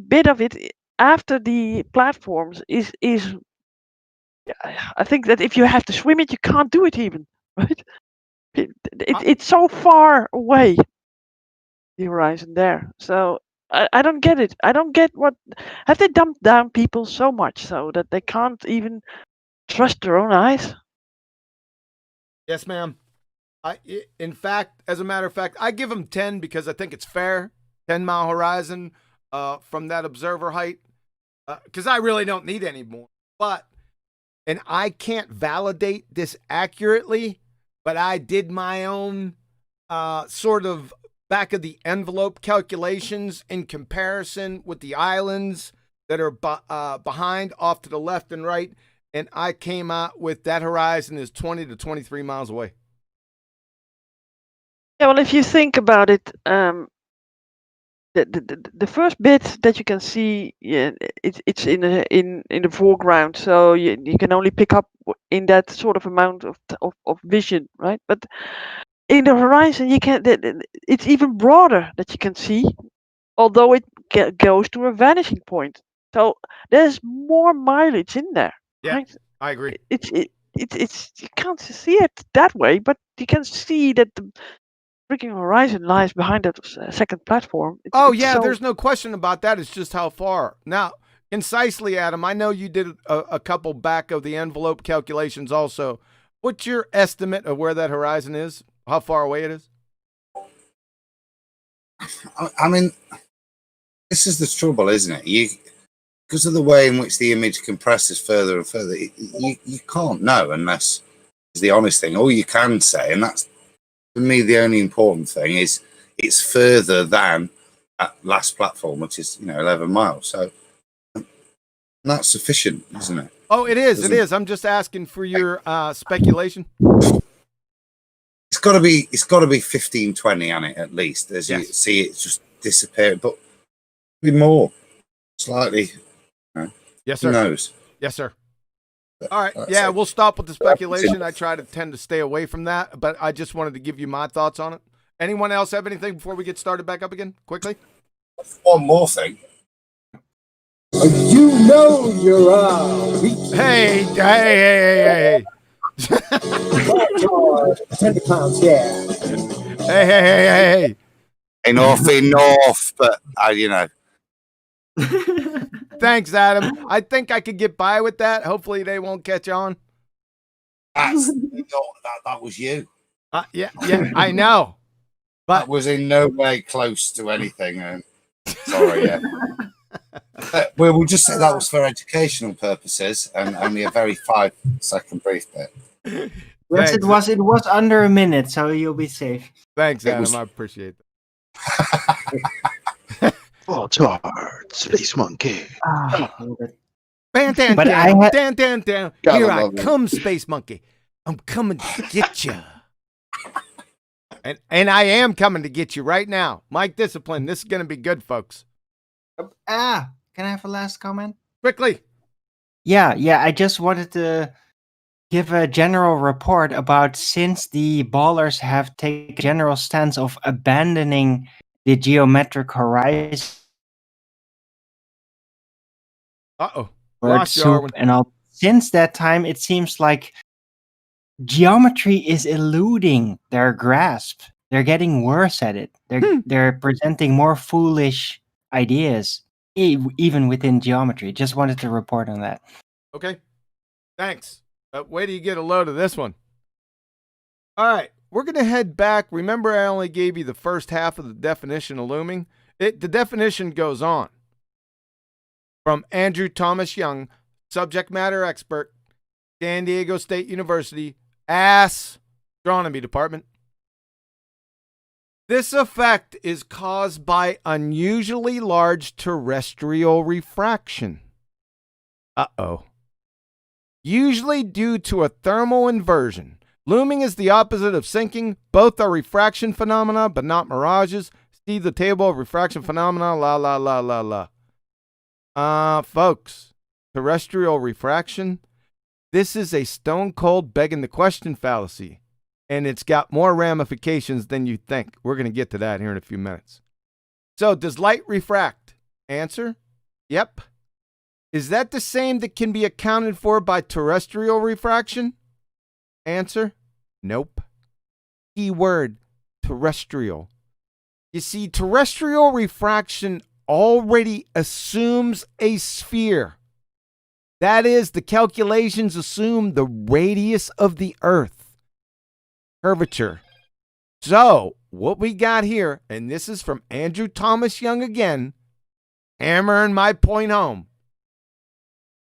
bit of it after the platforms is. I think that if you have to swim it, you can't do it even, right? It's so far away. The horizon there. So I don't get it. I don't get what have they dumped down people so much so that they can't even trust their own eyes? Yes, ma'am. In fact, as a matter of fact, I give them 10 because I think it's fair. 10-mile horizon from that observer height, because I really don't need any more. And I can't validate this accurately, but I did my own sort of back of the envelope calculations in comparison with the islands that are behind off to the left and right. And I came out with that horizon is 20 to 23 miles away. Yeah, well, if you think about it, the first bit that you can see, it's in the foreground, so you can only pick up in that sort of amount of vision, right? But in the horizon, you can it's even broader that you can see, although it goes to a vanishing point. So there's more mileage in there, Yeah. right? I agree. It's you can't see it that way, but you can see that the freaking horizon lies behind that second platform. Oh, It's yeah, so there's no question about that. It's just how far. Now, concisely, Adam, I know you did a couple back of the envelope calculations also. What's your estimate of where that horizon is? How far away it is? I mean, this is the trouble, isn't it? Because of the way in which the image compresses further and further, you can't know unless it's the honest thing. All you can say, and that's for me the only important thing, is it's further than that last platform, which is 11 miles. So that's sufficient, isn't it? Oh, it is. It is. I'm just asking for your speculation. It's got to be 15, 20 on it at least, as you see it just disappear, but maybe more, slightly. Yes, sir. Who knows? Yes, sir. All right. Yeah, we'll stop with the speculation. I tend to stay away from that, but I just wanted to give you my thoughts on it. Anyone else have anything before we get started back up again? Quickly. One more thing. You know you're weak. Hey. 10 clowns, yeah. Hey. Enough, but Thanks, Adam. I think I could get by with that. Hopefully they won't catch on. that was you. Yeah, I know. But That was in no way close to anything. Sorry, yeah. We'll just say that was for educational purposes and only a very 5-second brief bit. Yes, it was under a minute, so you'll be safe. Thanks, Adam. I appreciate that. Full charge, Space Monkey. Dan. Here I come, Space Monkey. I'm coming to get you. And I am coming to get you right now. Mike Discipline, this is going to be good, folks. Can I have a last comment? Quickly. Yeah, I just wanted to give a general report about since the ballers have taken a general stance of abandoning the geometric horizon. And all. Since that time, it seems like geometry is eluding their grasp. They're getting worse at it. They're presenting more foolish ideas, even within geometry. Just wanted to report on that. Okay. Thanks. Wait till you get a load of this one. All right. We're going to head back. Remember, I only gave you the first half of the definition of looming. The definition goes on. From Andrew Thomas Young, subject matter expert, San Diego State University, astronomy department. This effect is caused by unusually large terrestrial refraction. Usually due to a thermal inversion. Looming is the opposite of sinking. Both are refraction phenomena, but not mirages. See the table of refraction phenomena, folks, terrestrial refraction, this is a stone-cold begging the question fallacy, and it's got more ramifications than you think. We're going to get to that here in a few minutes. So, does light refract? Answer, yep. Is that the same that can be accounted for by terrestrial refraction? Answer, nope. Key word, terrestrial. You see, terrestrial refraction already assumes a sphere. That is, the calculations assume the radius of the Earth, curvature. So, what we got here, and this is from Andrew Thomas Young again, hammering my point home.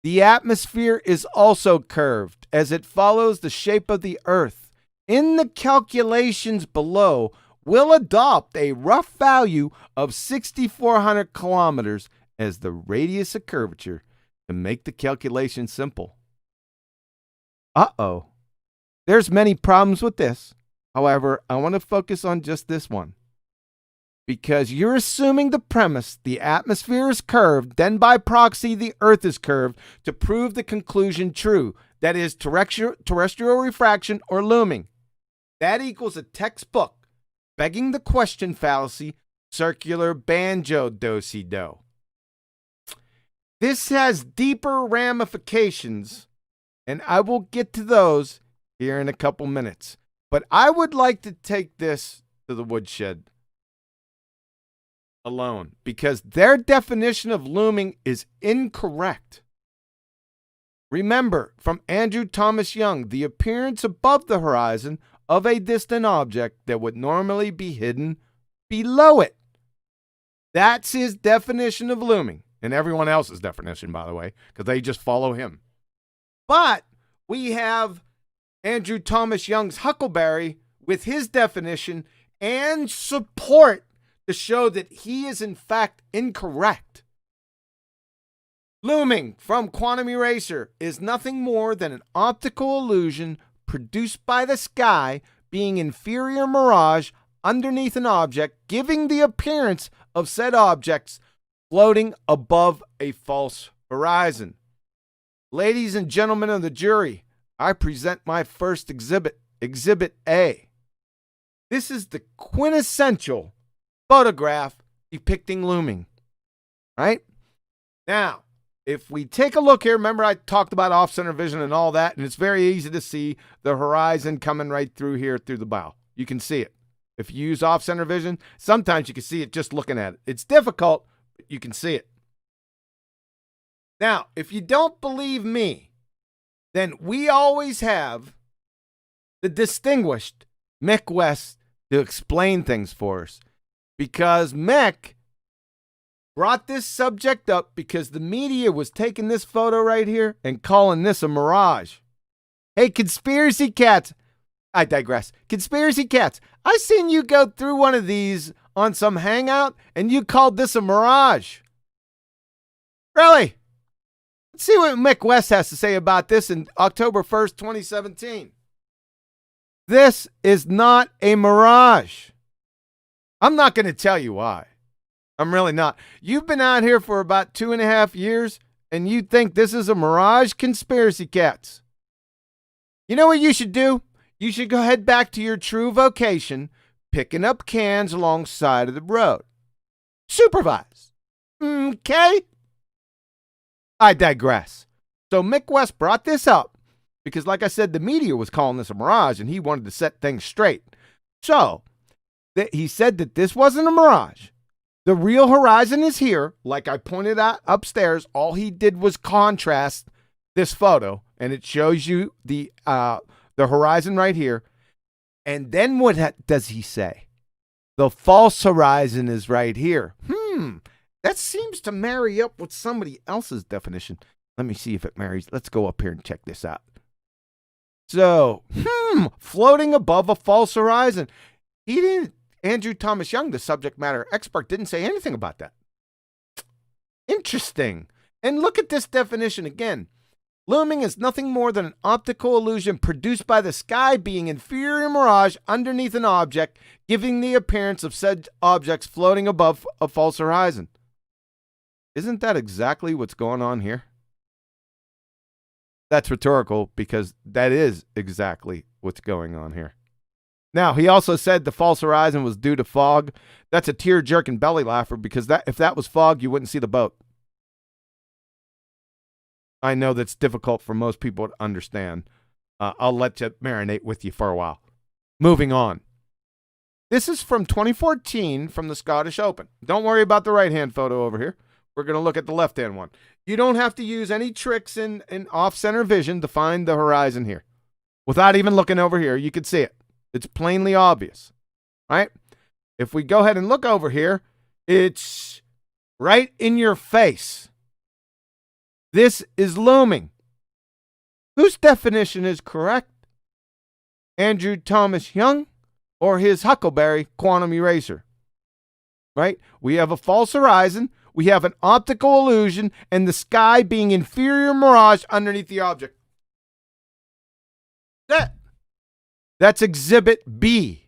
The atmosphere is also curved as it follows the shape of the Earth. In the calculations below, we'll adopt a rough value of 6,400 kilometers as the radius of curvature to make the calculation simple. There's many problems with this. However, I want to focus on just this one. Because you're assuming the premise, the atmosphere is curved, then by proxy, the Earth is curved, to prove the conclusion true. That is terrestrial refraction or looming. That equals a textbook begging the question fallacy, circular banjo do-si-do. This has deeper ramifications, and I will get to those here in a couple minutes. But I would like to take this to the woodshed alone because their definition of looming is incorrect. Remember, from Andrew Thomas Young, the appearance above the horizon of a distant object that would normally be hidden below it. That's his definition of looming, and everyone else's definition, by the way, because they just follow him. But we have Andrew Thomas Young's huckleberry with his definition and support to show that he is in fact incorrect. Looming from Quantum Eraser is nothing more than an optical illusion produced by the sky being inferior mirage underneath an object, giving the appearance of said objects floating above a false horizon. Ladies and gentlemen of the jury, I present my first exhibit, Exhibit A. This is the quintessential photograph depicting looming, right? Now, if we take a look here, remember I talked about off-center vision and all that, and it's very easy to see the horizon coming right through here through the bow. You can see it. If you use off-center vision, sometimes you can see it just looking at it. It's difficult, but you can see it. Now, if you don't believe me, then we always have the distinguished Mick West to explain things for us. Because Mick brought this subject up because the media was taking this photo right here and calling this a mirage. Hey, conspiracy cats. I digress. Conspiracy cats. I seen you go through one of these on some hangout and you called this a mirage. Really? Let's see what Mick West has to say about this in October 1st, 2017. This is not a mirage. I'm not going to tell you why. I'm really not. You've been out here for about 2.5 years, and you think this is a mirage, conspiracy cats. You know what you should do? You should go head back to your true vocation, picking up cans alongside of the road. Supervise. Okay? I digress. So Mick West brought this up because, like I said, the media was calling this a mirage, and he wanted to set things straight. So he said that this wasn't a mirage. The real horizon is here. Like I pointed out upstairs, all he did was contrast this photo, and it shows you the horizon right here. And then what does he say? The false horizon is right here. That seems to marry up with somebody else's definition. Let me see if it marries. Let's go up here and check this out. So, floating above a false horizon. He didn't. Andrew Thomas Young, the subject matter expert, didn't say anything about that. Interesting. And look at this definition again. Looming is nothing more than an optical illusion produced by the sky being inferior mirage underneath an object, giving the appearance of said objects floating above a false horizon. Isn't that exactly what's going on here? That's rhetorical because that is exactly what's going on here. Now, he also said the false horizon was due to fog. That's a tear-jerking belly laugher because if that was fog, you wouldn't see the boat. I know that's difficult for most people to understand. I'll let you marinate with you for a while. Moving on. This is from 2014 from the Scottish Open. Don't worry about the right-hand photo over here. We're going to look at the left-hand one. You don't have to use any tricks in off-center vision to find the horizon here. Without even looking over here, you can see it. It's plainly obvious, right? If we go ahead and look over here, it's right in your face. This is looming. Whose definition is correct? Andrew Thomas Young or his huckleberry quantum eraser? Right? We have a false horizon. We have an optical illusion and the sky being inferior mirage underneath the object. That's Exhibit B.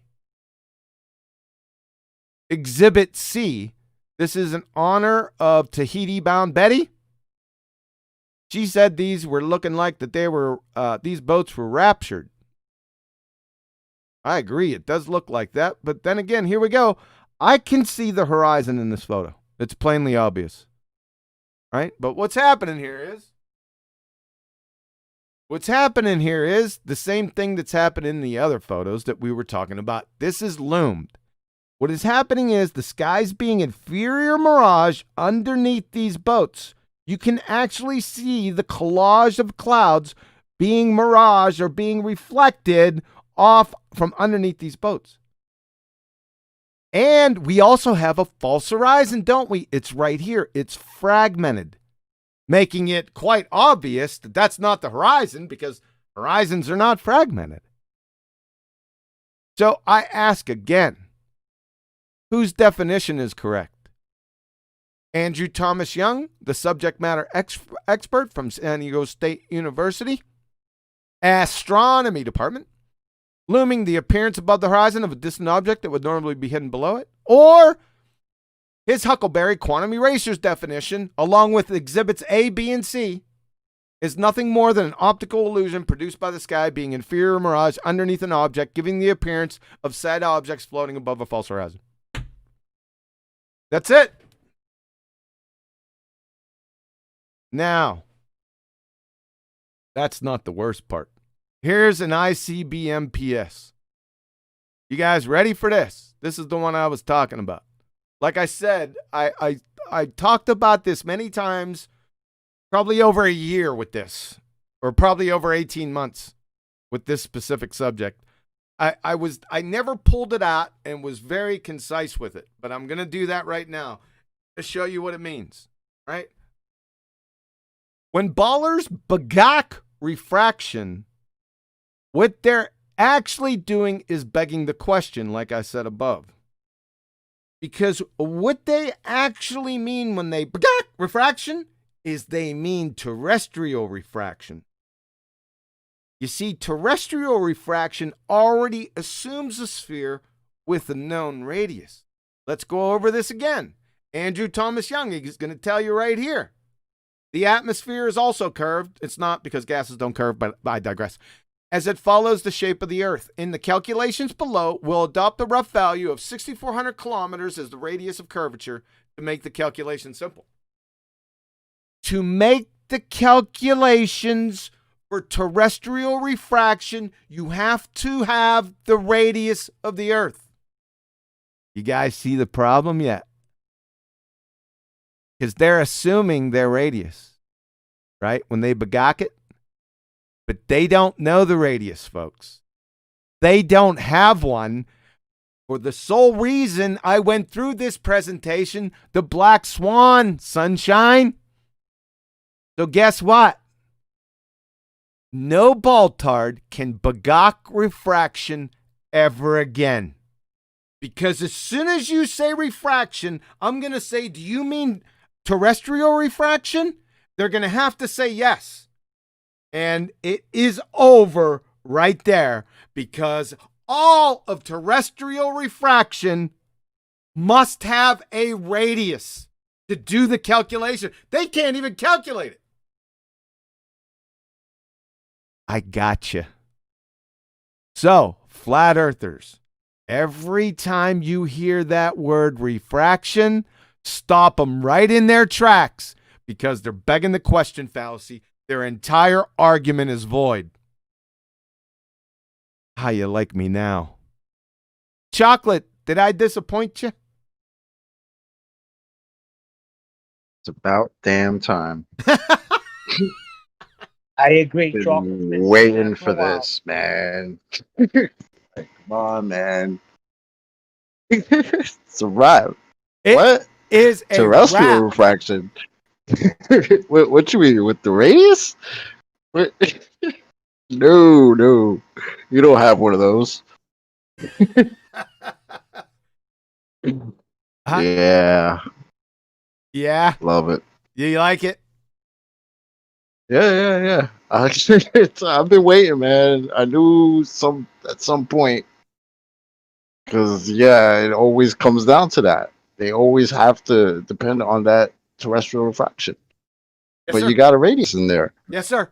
Exhibit C. This is in honor of Tahiti-bound Betty. She said these were looking like that these boats were raptured. I agree. It does look like that. But then again, here we go. I can see the horizon in this photo. It's plainly obvious. right? But what's happening here is the same thing that's happened in the other photos that we were talking about. This is loomed. What is happening is the sky's being inferior mirage underneath these boats. You can actually see the collage of clouds being mirage or being reflected off from underneath these boats. And we also have a false horizon, don't we? It's right here. It's fragmented, making it quite obvious that that's not the horizon because horizons are not fragmented. So I ask again, whose definition is correct? Andrew Thomas Young, the subject matter expert from San Diego State University, Astronomy Department, looming the appearance above the horizon of a distant object that would normally be hidden below it, or his Huckleberry quantum erasers definition, along with exhibits A, B, and C, is nothing more than an optical illusion produced by the sky being inferior mirage underneath an object, giving the appearance of said objects floating above a false horizon. That's it. Now, that's not the worst part. Here's an ICBM PS. You guys ready for this? This is the one I was talking about. Like I said, I talked about this many times, probably over a year with this, or probably over 18 months with this specific subject. I never pulled it out and was very concise with it, but I'm going to do that right now to show you what it means, right? When ballers begack refraction, what they're actually doing is begging the question, like I said above. Because what they actually mean when they begack refraction is they mean terrestrial refraction. You see, terrestrial refraction already assumes a sphere with a known radius. Let's go over this again. Andrew Thomas Young is going to tell you right here. The atmosphere is also curved. It's not because gases don't curve, but I digress. As it follows the shape of the Earth. In the calculations below, we'll adopt the rough value of 6,400 kilometers as the radius of curvature to make the calculation simple. To make the calculations for terrestrial refraction, you have to have the radius of the Earth. You guys see the problem yet? Because they're assuming their radius, right? When they begack it. But they don't know the radius, folks. They don't have one for the sole reason I went through this presentation, the black swan, sunshine. So guess what? No Baltard can begack refraction ever again. Because as soon as you say refraction, I'm going to say, do you mean terrestrial refraction? They're going to have to say yes. And it is over right there because all of terrestrial refraction must have a radius to do the calculation. They can't even calculate it. I gotcha. So, flat earthers, every time you hear that word refraction, stop them right in their tracks because they're begging the question fallacy. Their entire argument is void. How you like me now? Chocolate, did I disappoint you? It's about damn time. I agree. Been Chocolate's been waiting saying that for a while. this, man. Like, come on, man. It's a wrap. It What? is a Terrestrial wrap. refraction. What you mean with the radius? What? No, you don't have one of those. Huh? Yeah, Yeah, love it. you like it? Yeah. I've been waiting, man. I knew at some point because it always comes down to that. They always have to depend on that terrestrial refraction. Yes, But sir. you got a radius in there. Yes, sir.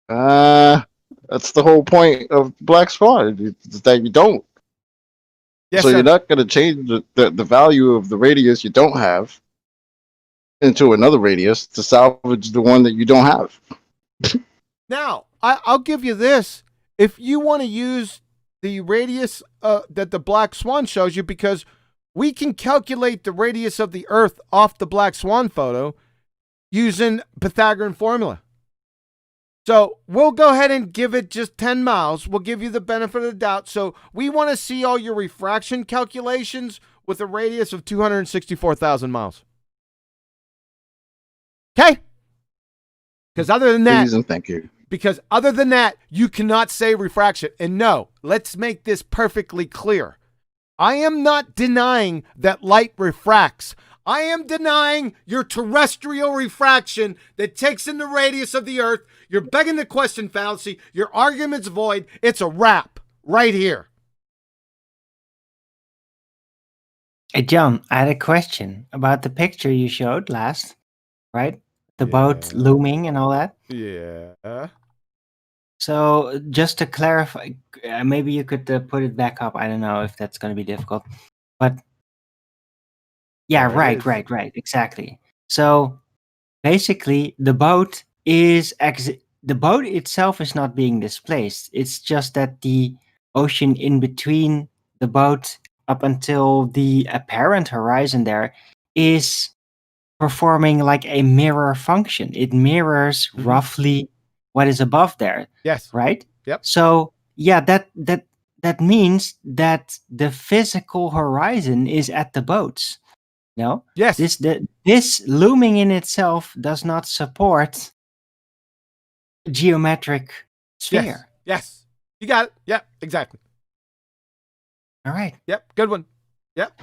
That's the whole point of Black Swan, is that you don't. Yes, So sir. you're not going to change the value of the radius you don't have. into another radius to salvage the one that you don't have. Now, I'll give you this. If you want to use the radius that the Black Swan shows you, because we can calculate the radius of the Earth off the Black Swan photo using Pythagorean formula. So we'll go ahead and give it just 10 miles. We'll give you the benefit of the doubt. So we want to see all your refraction calculations with a radius of 264,000 miles. Okay? Because other than that, Please and thank you. Because other than that, you cannot say refraction. And no, let's make this perfectly clear. I am not denying that light refracts. I am denying your terrestrial refraction that takes in the radius of the Earth. You're begging the question fallacy. Your argument's void. It's a wrap right here. Hey, John, I had a question about the picture you showed last, right? The boat Yeah. looming and all that. Yeah. So just to clarify, maybe you could put it back up. I don't know if that's going to be difficult, but yeah, There it is. right, exactly. So basically, the boat is the boat itself is not being displaced. It's just that the ocean in between the boat up until the apparent horizon there is performing like a mirror function. It mirrors Mhm. roughly what is above there, Yes. right? Yep. So yeah, that means that the physical horizon is at the boats. No? Yes. This looming in itself does not support geometric sphere. Yes. You got it. Yep. Exactly. All right. Yep. Good one. Yep.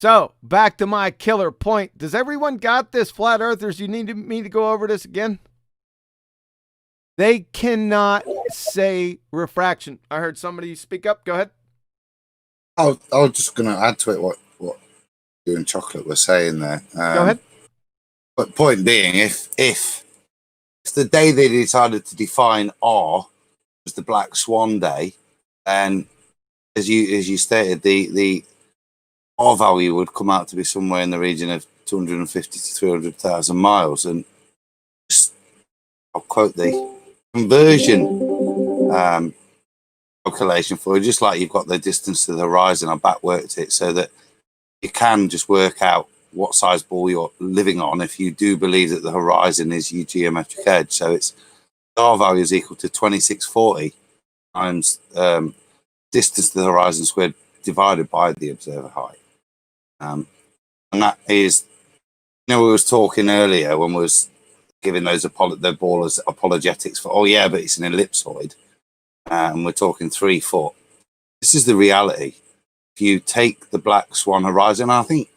So back to my killer point. Does everyone got this, flat earthers? You need me to go over this again? They cannot say refraction. I heard somebody speak up. Go ahead. I was just going to add to it what you and Chocolate were saying there. Go ahead. But point being, if the day they decided to define R was the Black Swan day, and as you stated, the R value would come out to be somewhere in the region of 250 to 300,000 miles, and I'll quote the conversion calculation for you, just like you've got the distance to the horizon. I backworked it so that you can just work out what size ball you're living on if you do believe that the horizon is your geometric edge. So it's R value is equal to 2640 times distance to the horizon squared divided by the observer height. And that is, we was talking earlier when we was giving those the ballers apologetics for, oh yeah, but it's an ellipsoid. And we're talking 3 foot. This is the reality. If you take the Black Swan horizon, I think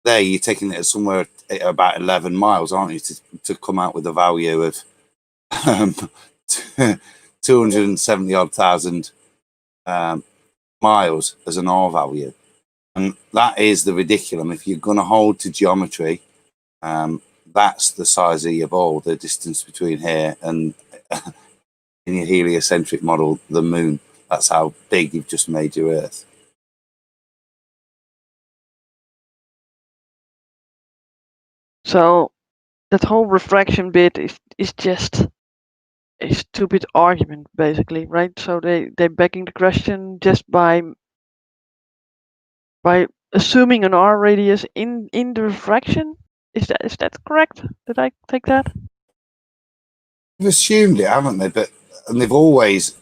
there you're taking it somewhere at about 11 miles, aren't you, to come out with a value of 270 odd thousand miles as an R value. And that is the ridiculum. If you're going to hold to geometry, that's the size of your ball, the distance between here and in your heliocentric model, the moon. That's how big you've just made your Earth. So that whole refraction bit is just a stupid argument, basically, right? So they're backing the question just by assuming an R radius in the refraction. Is that correct? Did I take that? They've assumed it, haven't they? And they've always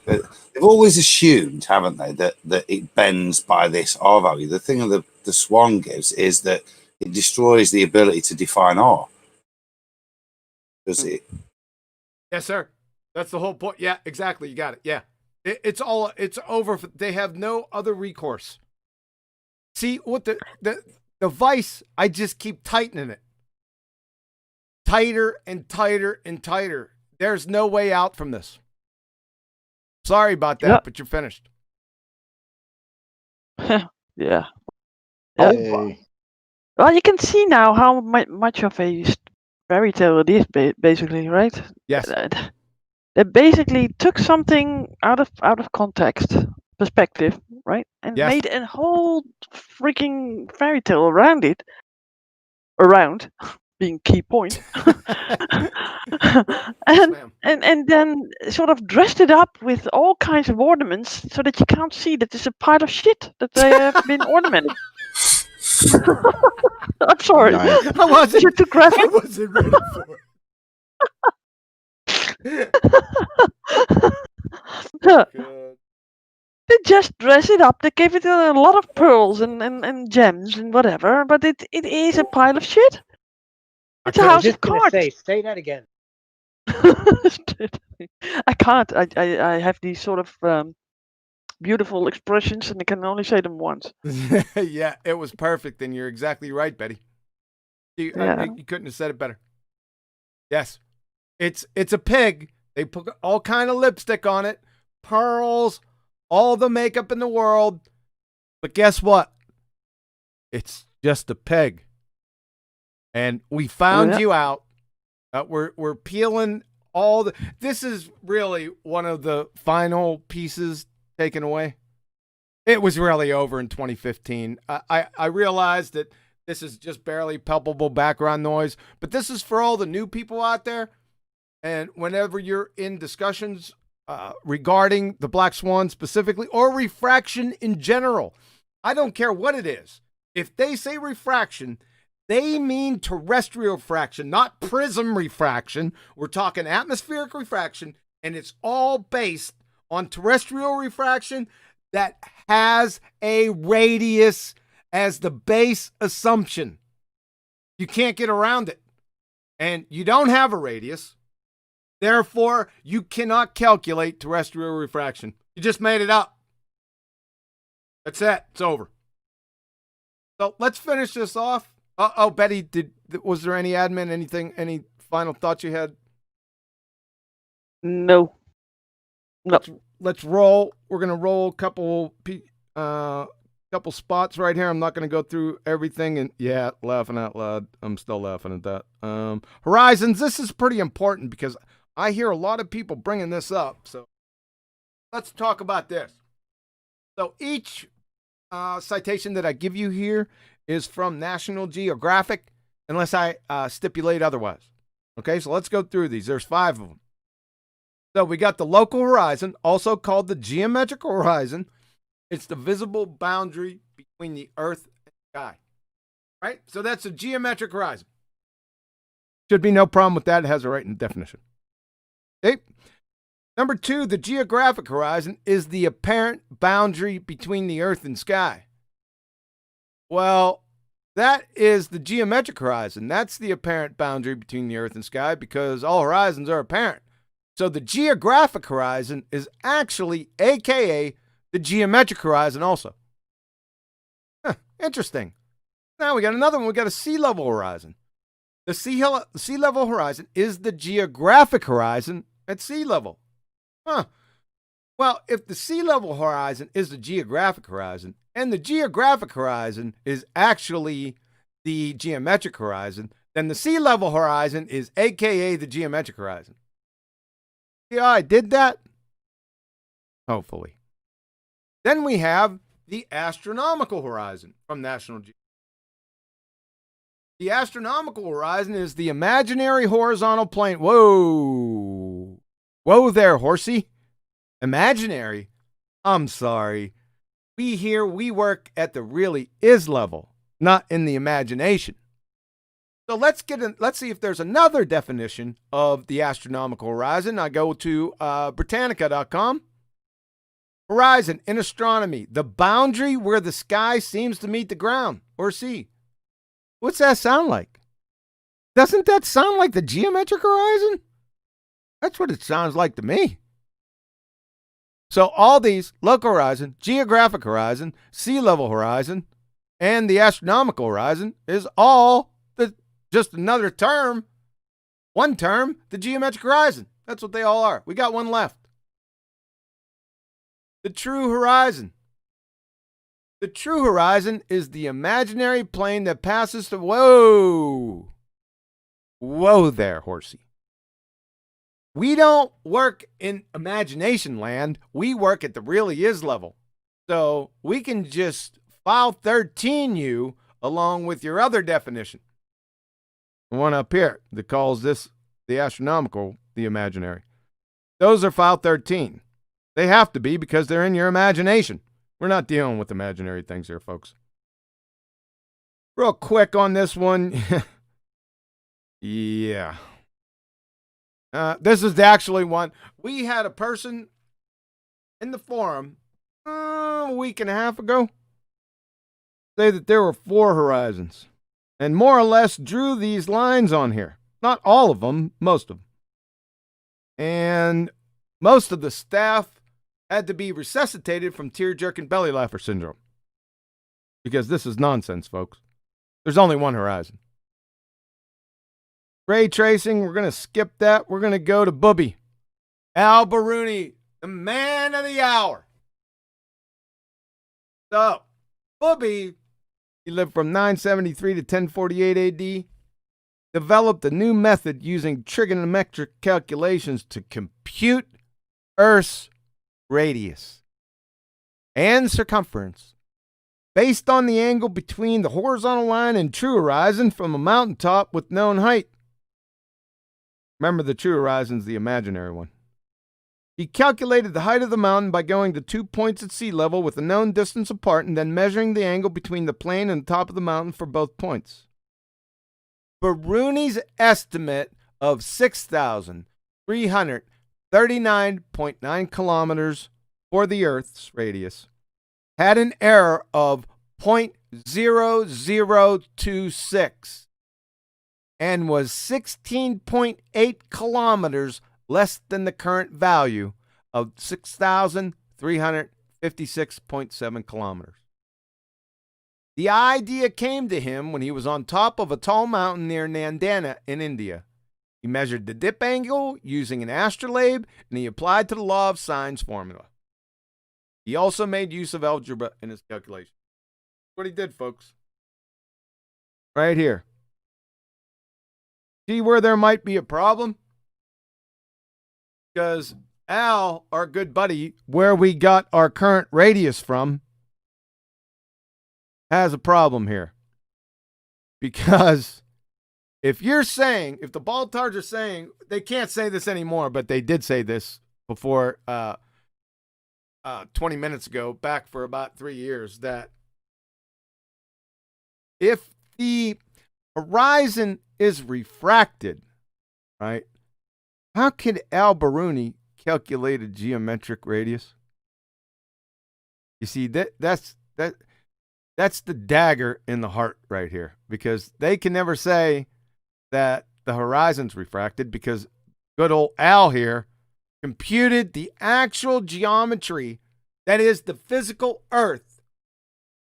assumed, haven't they, that it bends by this R value. The thing that the Swan gives is that it destroys the ability to define R. Does it? Yes, sir. That's the whole point. Yeah, exactly. You got it. Yeah. It's over. They have no other recourse. See, what the vice, I just keep tightening it. Tighter and tighter and tighter. There's no way out from this. Sorry about that, but you're finished. Yeah. Hey. Well, you can see now how much of a fairy tale it is, basically, right? Yes. They basically took something out of context, perspective, right, and Yes. made a whole freaking fairy tale around it. around, being key point, Yes, and, ma'am. and then sort of dressed it up with all kinds of ornaments so that you can't see that it's a pile of shit that they have been ornamented. I'm sorry. Nice. I Is wasn't. it too graphic? I wasn't ready for it. They just dress it up. They gave it a lot of pearls and gems and whatever, but it is a pile of shit. It's a I was house just of gonna cards. say that again. I can't. I have these sort of beautiful expressions, and I can only say them once. Yeah, it was perfect, and you're exactly right, Betty. Yeah. You couldn't have said it better. Yes, it's a pig. They put all kind of lipstick on it, pearls, all the makeup in the world, but guess what? It's just a pig. And we found Yeah. you out. We're peeling all the. This is really one of the final pieces taken away. It was really over in 2015. I realized that this is just barely palpable background noise, but this is for all the new people out there. And whenever you're in discussions regarding the Black Swan specifically, or refraction in general, I don't care what it is. If they say refraction, they mean terrestrial refraction, not prism refraction. We're talking atmospheric refraction, and it's all based on terrestrial refraction that has a radius as the base assumption. You can't get around it. And you don't have a radius. Therefore, you cannot calculate terrestrial refraction. You just made it up. That's it. It's over. So let's finish this off. Oh, Betty, was there any admin, any final thoughts you had? No. Let's roll. We're gonna roll a couple spots right here. I'm not gonna go through everything. And yeah, laughing out loud. I'm still laughing at that. Horizons. This is pretty important because I hear a lot of people bringing this up. So let's talk about this. So each citation that I give you here is from National Geographic, unless I stipulate otherwise. Okay, so let's go through these. There's 5 of them. So we got the local horizon, also called the geometrical horizon. It's the visible boundary between the earth and sky. Right? So that's a geometric horizon. Should be no problem with that. It has a written definition. Okay. Number 2, the geographic horizon is the apparent boundary between the earth and sky. Well, that is the geometric horizon. That's the apparent boundary between the earth and sky because all horizons are apparent. So the geographic horizon is actually AKA the geometric horizon also. Interesting. Now we got another one. We got a sea level horizon. The sea level horizon is the geographic horizon at sea level. Well, if the sea level horizon is the geographic horizon, and the geographic horizon is actually the geometric horizon, then the sea level horizon is AKA the geometric horizon. Yeah, I did that? Hopefully. Then we have the astronomical horizon from National Geographic. The astronomical horizon is the imaginary horizontal plane. Whoa. Whoa there, horsey. Imaginary? I'm sorry. We work at the really is level, not in the imagination. So let's see if there's another definition of the astronomical horizon. I go to Britannica.com. Horizon in astronomy, the boundary where the sky seems to meet the ground or sea. What's that sound like? Doesn't that sound like the geometric horizon? That's what it sounds like to me. So all these, local horizon, geographic horizon, sea level horizon, and the astronomical horizon is all just another term, one term, the geometric horizon. That's what they all are. We got one left. The true horizon. The true horizon is the imaginary plane that passes to, whoa there, horsey. We don't work in imagination land. We work at the really is level. So we can just file 13 you along with your other definition. The one up here that calls this the astronomical, the imaginary. Those are file 13. They have to be because they're in your imagination. We're not dealing with imaginary things here, folks. Real quick on this one. Yeah. This is actually one. We had a person in the forum a week and a half ago say that there were 4 horizons and more or less drew these lines on here. Not all of them, most of them. And most of the staff had to be resuscitated from tear-jerking belly laugher syndrome. Because this is nonsense, folks. There's only one horizon. Ray tracing, we're going to skip that. We're going to go to Booby. Al-Biruni, the man of the hour. So, Booby, he lived from 973 to 1048 AD, developed a new method using trigonometric calculations to compute Earth's radius and circumference based on the angle between the horizontal line and true horizon from a mountaintop with known height. Remember, the true horizon's the imaginary one. He calculated the height of the mountain by going to 2 points at sea level with a known distance apart and then measuring the angle between the plane and the top of the mountain for both points. Biruni's estimate of 6,339.9 kilometers for the Earth's radius had an error of 0.0026 and was 16.8 kilometers less than the current value of 6,356.7 kilometers. The idea came to him when he was on top of a tall mountain near Nandana in India. He measured the dip angle using an astrolabe, and he applied to the law of sines formula. He also made use of algebra in his calculation. What he did, folks. Right here. See where there might be a problem? Because Al, our good buddy, where we got our current radius from, has a problem here. Because if you're saying, if the Baltards are saying, they can't say this anymore, but they did say this before 20 minutes ago, back for about 3 years, that if the horizon is refracted, right, how could Al-Biruni calculate a geometric radius? You see, that's the dagger in the heart right here, because they can never say that the horizon's refracted because good old Al here computed the actual geometry that is the physical Earth.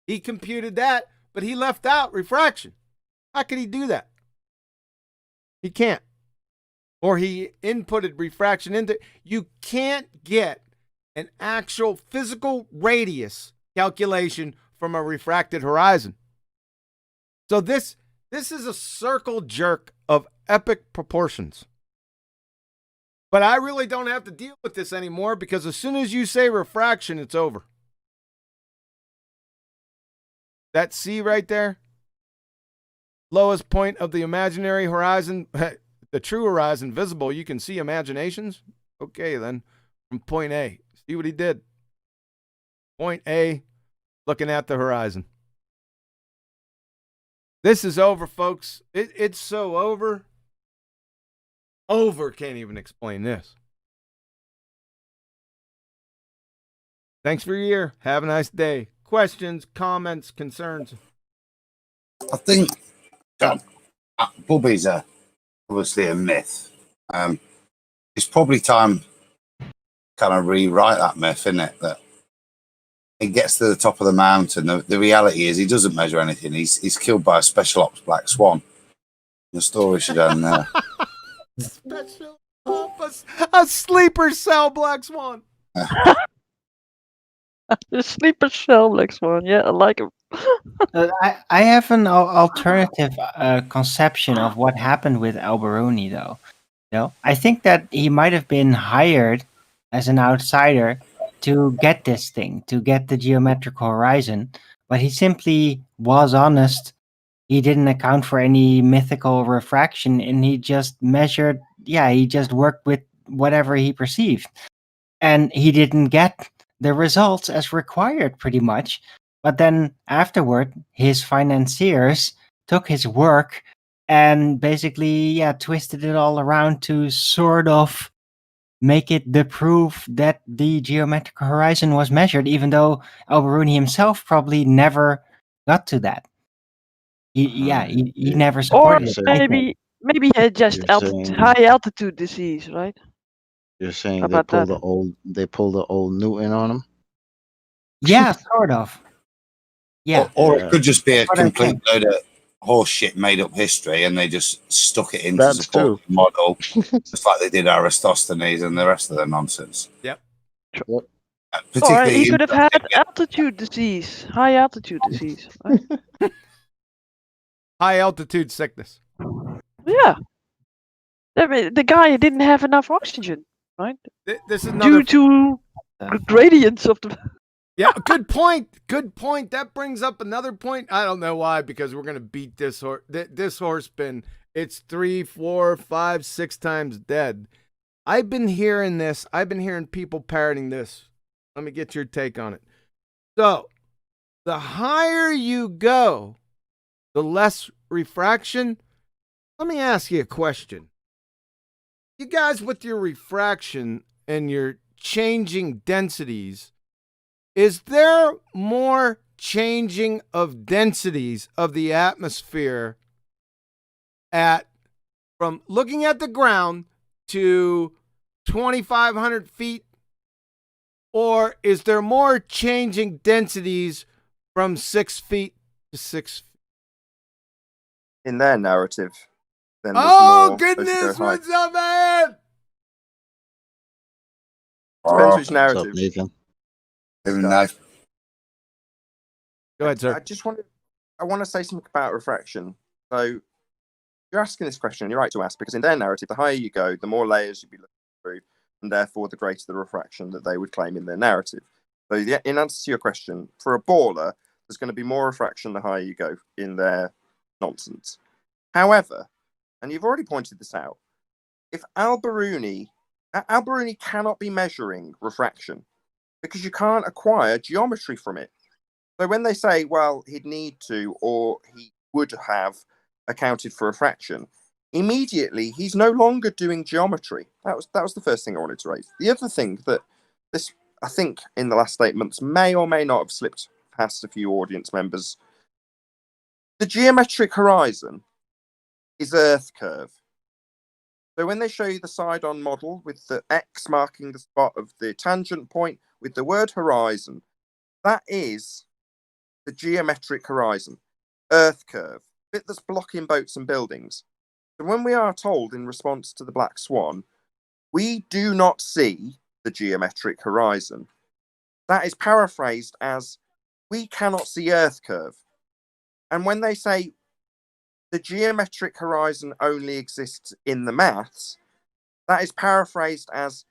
He computed that, but he left out refraction. How could he do that? He can't. Or he inputted refraction into. You can't get an actual physical radius calculation from a refracted horizon. So this is a circle jerk of epic proportions. But I really don't have to deal with this anymore because as soon as you say refraction, it's over. That C right there, lowest point of the imaginary horizon, the true horizon visible, you can see imaginations. Okay, then, from point A. See what he did? Point A, looking at the horizon. This is over, folks. It's so over. Over can't even explain this. Thanks for your ear. Have a nice day. Questions, comments, concerns? I think Bubby's obviously a myth. It's probably time to kind of rewrite that myth, isn't it? That he gets to the top of the mountain. The reality is he doesn't measure anything. He's killed by a special ops black swan. The story should end there. Special ops, a sleeper cell black swan. The sleeper cell black swan. Yeah, I like him. I have an alternative conception of what happened with Al-Biruni, though. You know, I think that he might have been hired as an outsider to get this thing, to get the geometrical horizon, but he simply was honest he didn't account for any mythical refraction, and he just measured. Yeah, he just worked with whatever he perceived, and he didn't get the results as required, pretty much. But then afterward, his financiers took his work and basically, yeah, twisted it all around to sort of make it the proof that the geometric horizon was measured, even though Al-Biruni himself probably never got to that. He never Or supported it. I think. maybe he had just You're saying high altitude disease, right? you're How saying they about that? pulled the old Newton on him. Yeah, sort of. Yeah. Or Yeah. it could just be a What I complete think. load of horse shit made up history and they just stuck it into That's support the model, just like they did Aristophanes and the rest of the nonsense. Yep. Or Particularly he could have had interesting- altitude disease, high altitude disease. Right? High altitude sickness. Yeah. The guy didn't have enough oxygen, right? This is another. Due to gradients of the. Yeah, good point. Good point. That brings up another point. I don't know why, because we're gonna beat this horse. This horse been, it's 3, 4, 5, 6 times dead. I've been hearing this. I've been hearing people parroting this. Let me get your take on it. So, the higher you go, the less refraction. Let me ask you a question. You guys, with your refraction and your changing densities, is there more changing of densities of the atmosphere from looking at the ground to 2,500 feet? Or is there more changing densities from 6 feet to 6 feet? In their narrative, then there's Oh, more as you go goodness, high. what's up, man? Depends which What's up, narrative. Nathan? Even nice. Go ahead, sir. I want to say something about refraction. So you're asking this question, and you're right to ask, because in their narrative, the higher you go, the more layers you'd be looking through, and therefore the greater the refraction that they would claim in their narrative. So in answer to your question, for a baller, there's going to be more refraction the higher you go in their nonsense. However, and you've already pointed this out, if Al-Biruni cannot be measuring refraction because you can't acquire geometry from it. So when they say, well, he'd need to, or he would have accounted for refraction, immediately he's no longer doing geometry. That was the first thing I wanted to raise. The other thing that this, I think, in the last statements may or may not have slipped past a few audience members. The geometric horizon is Earth curve. So when they show you the side-on model with the X marking the spot of the tangent point with the word horizon, that is the geometric horizon, Earth curve, bit that's blocking boats and buildings. So when we are told in response to the Black Swan, we do not see the geometric horizon, that is paraphrased as we cannot see Earth curve. And when they say the geometric horizon only exists in the maths, that is paraphrased as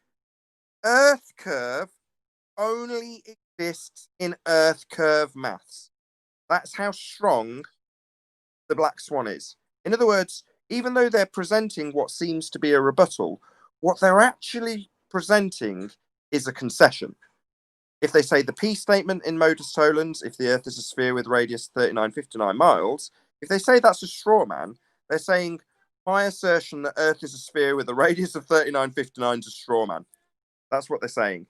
Earth curve only exists in Earth curve maths. That's how strong the Black Swan is. In other words, even though they're presenting what seems to be a rebuttal, what they're actually presenting is a concession. If they say the peace statement in modus tollens, if the Earth is a sphere with radius 3959 miles, if they say that's a straw man, they're saying my assertion that Earth is a sphere with a radius of 3959 is a straw man. That's what they're saying.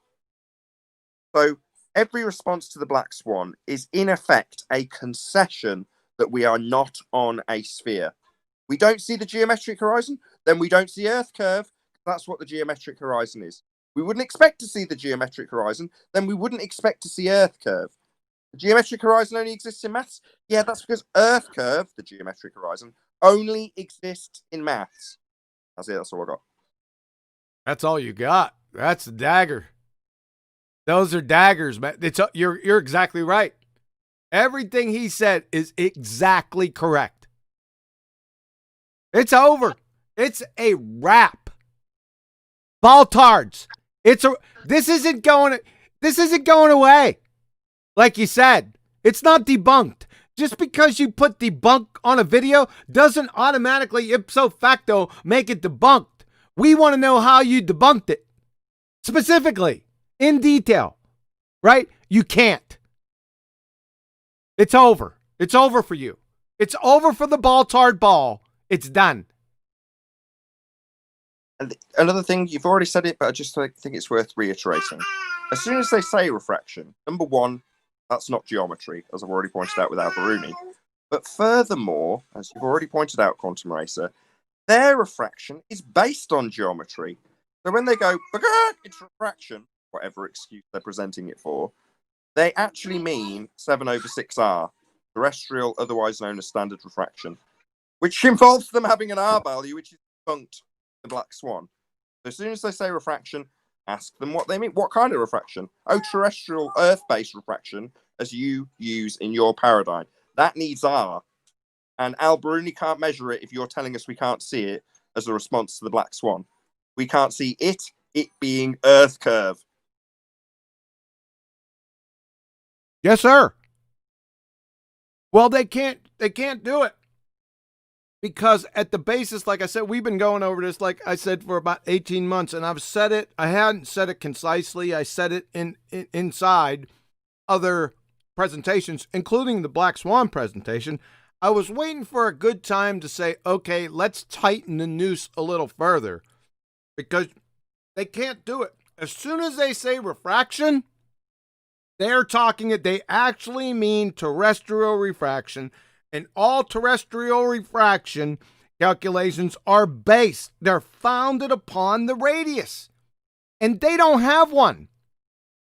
So every response to the Black Swan is in effect a concession that we are not on a sphere. We don't see the geometric horizon, then we don't see Earth curve. That's what the geometric horizon is. We wouldn't expect to see the geometric horizon, then we wouldn't expect to see Earth curve. The geometric horizon only exists in maths? Yeah, that's because Earth curve, the geometric horizon, only exists in maths. That's it, that's all I got. That's all you got. That's the dagger. Those are daggers, man. You're exactly right. Everything he said is exactly correct. It's over. It's a wrap. Baltards. This isn't going away. Like you said, it's not debunked. Just because you put debunk on a video doesn't automatically ipso facto make it debunked. We want to know how you debunked it. Specifically, in detail, right? You can't. It's over. It's over for you. It's over for the ball-tarred ball. It's done. And another thing, you've already said it, but I just think it's worth reiterating. As soon as they say refraction, number one, that's not geometry, as I've already pointed out with Al-Biruni. But furthermore, as you've already pointed out, Quantum Racer, their refraction is based on geometry. So when they go, it's refraction, whatever excuse they're presenting it for, they actually mean 7/6R, terrestrial, otherwise known as standard refraction, which involves them having an R value, which is debunked the Black Swan. So as soon as they say refraction, ask them what they mean. What kind of refraction? Oh, terrestrial, Earth-based refraction, as you use in your paradigm. That needs R. And Al-Biruni can't measure it if you're telling us we can't see it as a response to the Black Swan. We can't see it being Earth curve. Yes, sir. Well, they can't do it. Because at the basis, like I said, we've been going over this, like I said, for about 18 months, and I've said it. I hadn't said it concisely. I said it inside other presentations, including the Black Swan presentation. I was waiting for a good time to say, okay, let's tighten the noose a little further, because they can't do it. As soon as they say refraction, they actually mean terrestrial refraction. And all terrestrial refraction calculations are based. They're founded upon the radius. And they don't have one.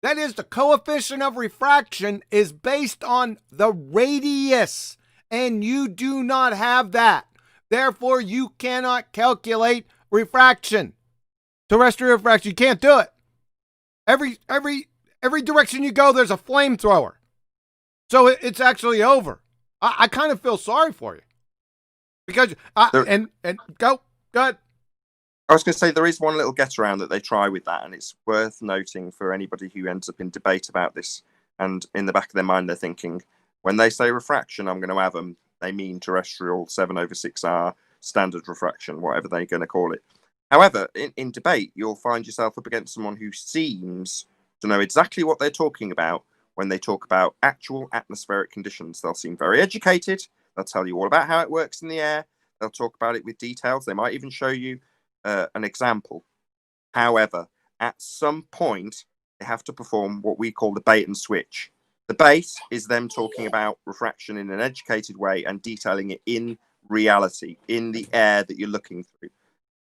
That is, the coefficient of refraction is based on the radius. And you do not have that. Therefore, you cannot calculate refraction. Terrestrial refraction, you can't do it. Every direction you go, there's a flamethrower. So it's actually over. I kind of feel sorry for you. Because, and go ahead. I was going to say, there is one little get around that they try with that, and it's worth noting for anybody who ends up in debate about this. And in the back of their mind, they're thinking, when they say refraction, I'm going to have them. They mean terrestrial 7/6R, standard refraction, whatever they're going to call it. However, in debate, you'll find yourself up against someone who seems to know exactly what they're talking about when they talk about actual atmospheric conditions. They'll seem very educated. They'll tell you all about how it works in the air. They'll talk about it with details. They might even show you an example. However, at some point, they have to perform what we call the bait and switch. The bait is them talking about refraction in an educated way and detailing it in reality, in the air that you're looking through.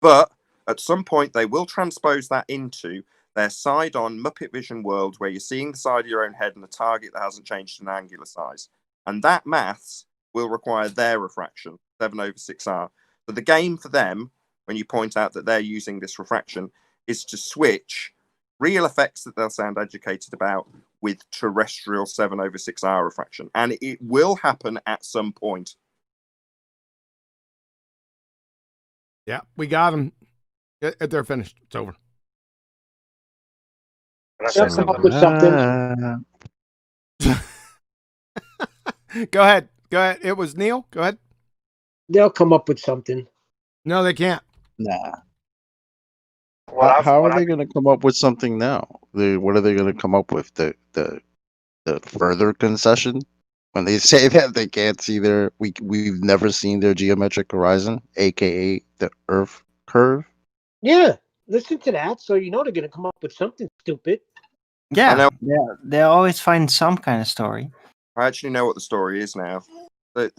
But at some point, they will transpose that into their side-on Muppet Vision world, where you're seeing the side of your own head and a target that hasn't changed in angular size. And that maths will require their refraction, 7/6R. But the game for them, when you point out that they're using this refraction, is to switch real effects that they'll sound educated about with terrestrial 7/6R refraction. And it will happen at some point. Yeah, we got them. They're finished. It's over. They'll come up with something. Go ahead. It was Neil. Go ahead. They'll come up with something. No, they can't. Nah. How are they going to come up with something now? What are they going to come up with? The further concession? When they say that they can't see we've never seen their geometric horizon, aka the Earth curve. Yeah, listen to that. So you know they're going to come up with something stupid. Yeah, they'll always find some kind of story. I actually know what the story is now. The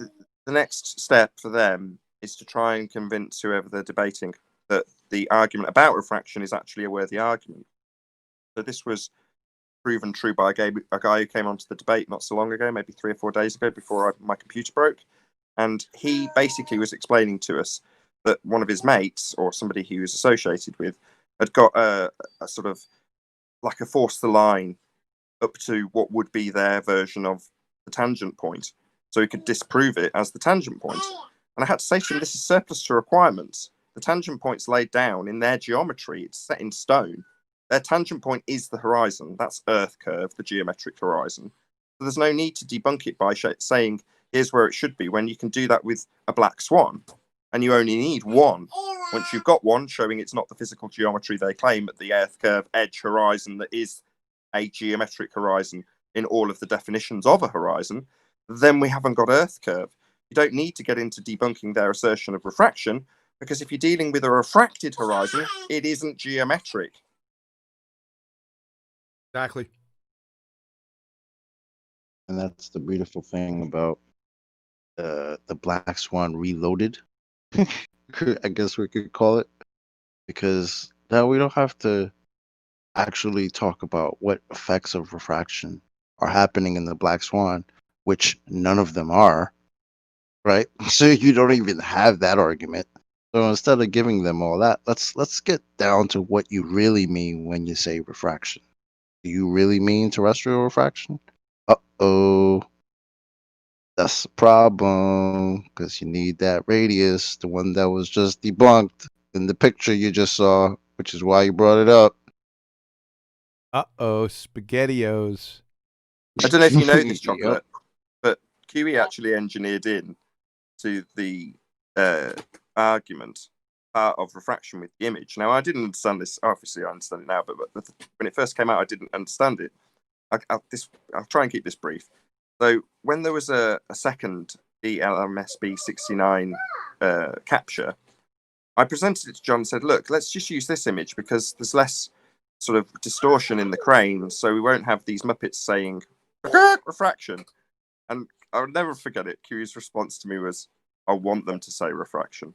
next step for them is to try and convince whoever they're debating that the argument about refraction is actually a worthy argument. So this was proven true by a guy who came onto the debate not so long ago, maybe 3 or 4 days ago, before my computer broke. And he basically was explaining to us that one of his mates, or somebody he was associated with, had got a sort of like a force the line up to what would be their version of the tangent point, so he could disprove it as the tangent point. And I had to say to him, this is surplus to requirements. The tangent point's laid down in their geometry. It's set in stone. Their tangent point is the horizon. That's Earth curve, the geometric horizon. So there's no need to debunk it by saying here's where it should be, when you can do that with a black swan, and you only need one. Once you've got one, showing it's not the physical geometry they claim at the Earth curve edge horizon that is a geometric horizon in all of the definitions of a horizon, then we haven't got Earth curve. You don't need to get into debunking their assertion of refraction, because if you're dealing with a refracted horizon, it isn't geometric. Exactly. And that's the beautiful thing about the Black Swan Reloaded, I guess we could call it, because now we don't have to actually talk about what effects of refraction are happening in the Black Swan, which none of them are, right? So you don't even have that argument. So instead of giving them all that, let's get down to what you really mean when you say refraction. Do you really mean terrestrial refraction? Uh-oh. That's the problem, because you need that radius, the one that was just debunked in the picture you just saw, which is why you brought it up. Uh-oh, SpaghettiOs. I don't know if you know this, Yep. Chocolate, but QE actually engineered in to the argument part of refraction with the image. Now, I didn't understand this. Obviously, I understand it now, but when it first came out, I didn't understand it. I'll try and keep this brief. So when there was a second ELMSB 69 capture, I presented it to John and said, look, let's just use this image because there's less sort of distortion in the crane, so we won't have these Muppets saying refraction. And I'll never forget it. QE's response to me was, I want them to say refraction.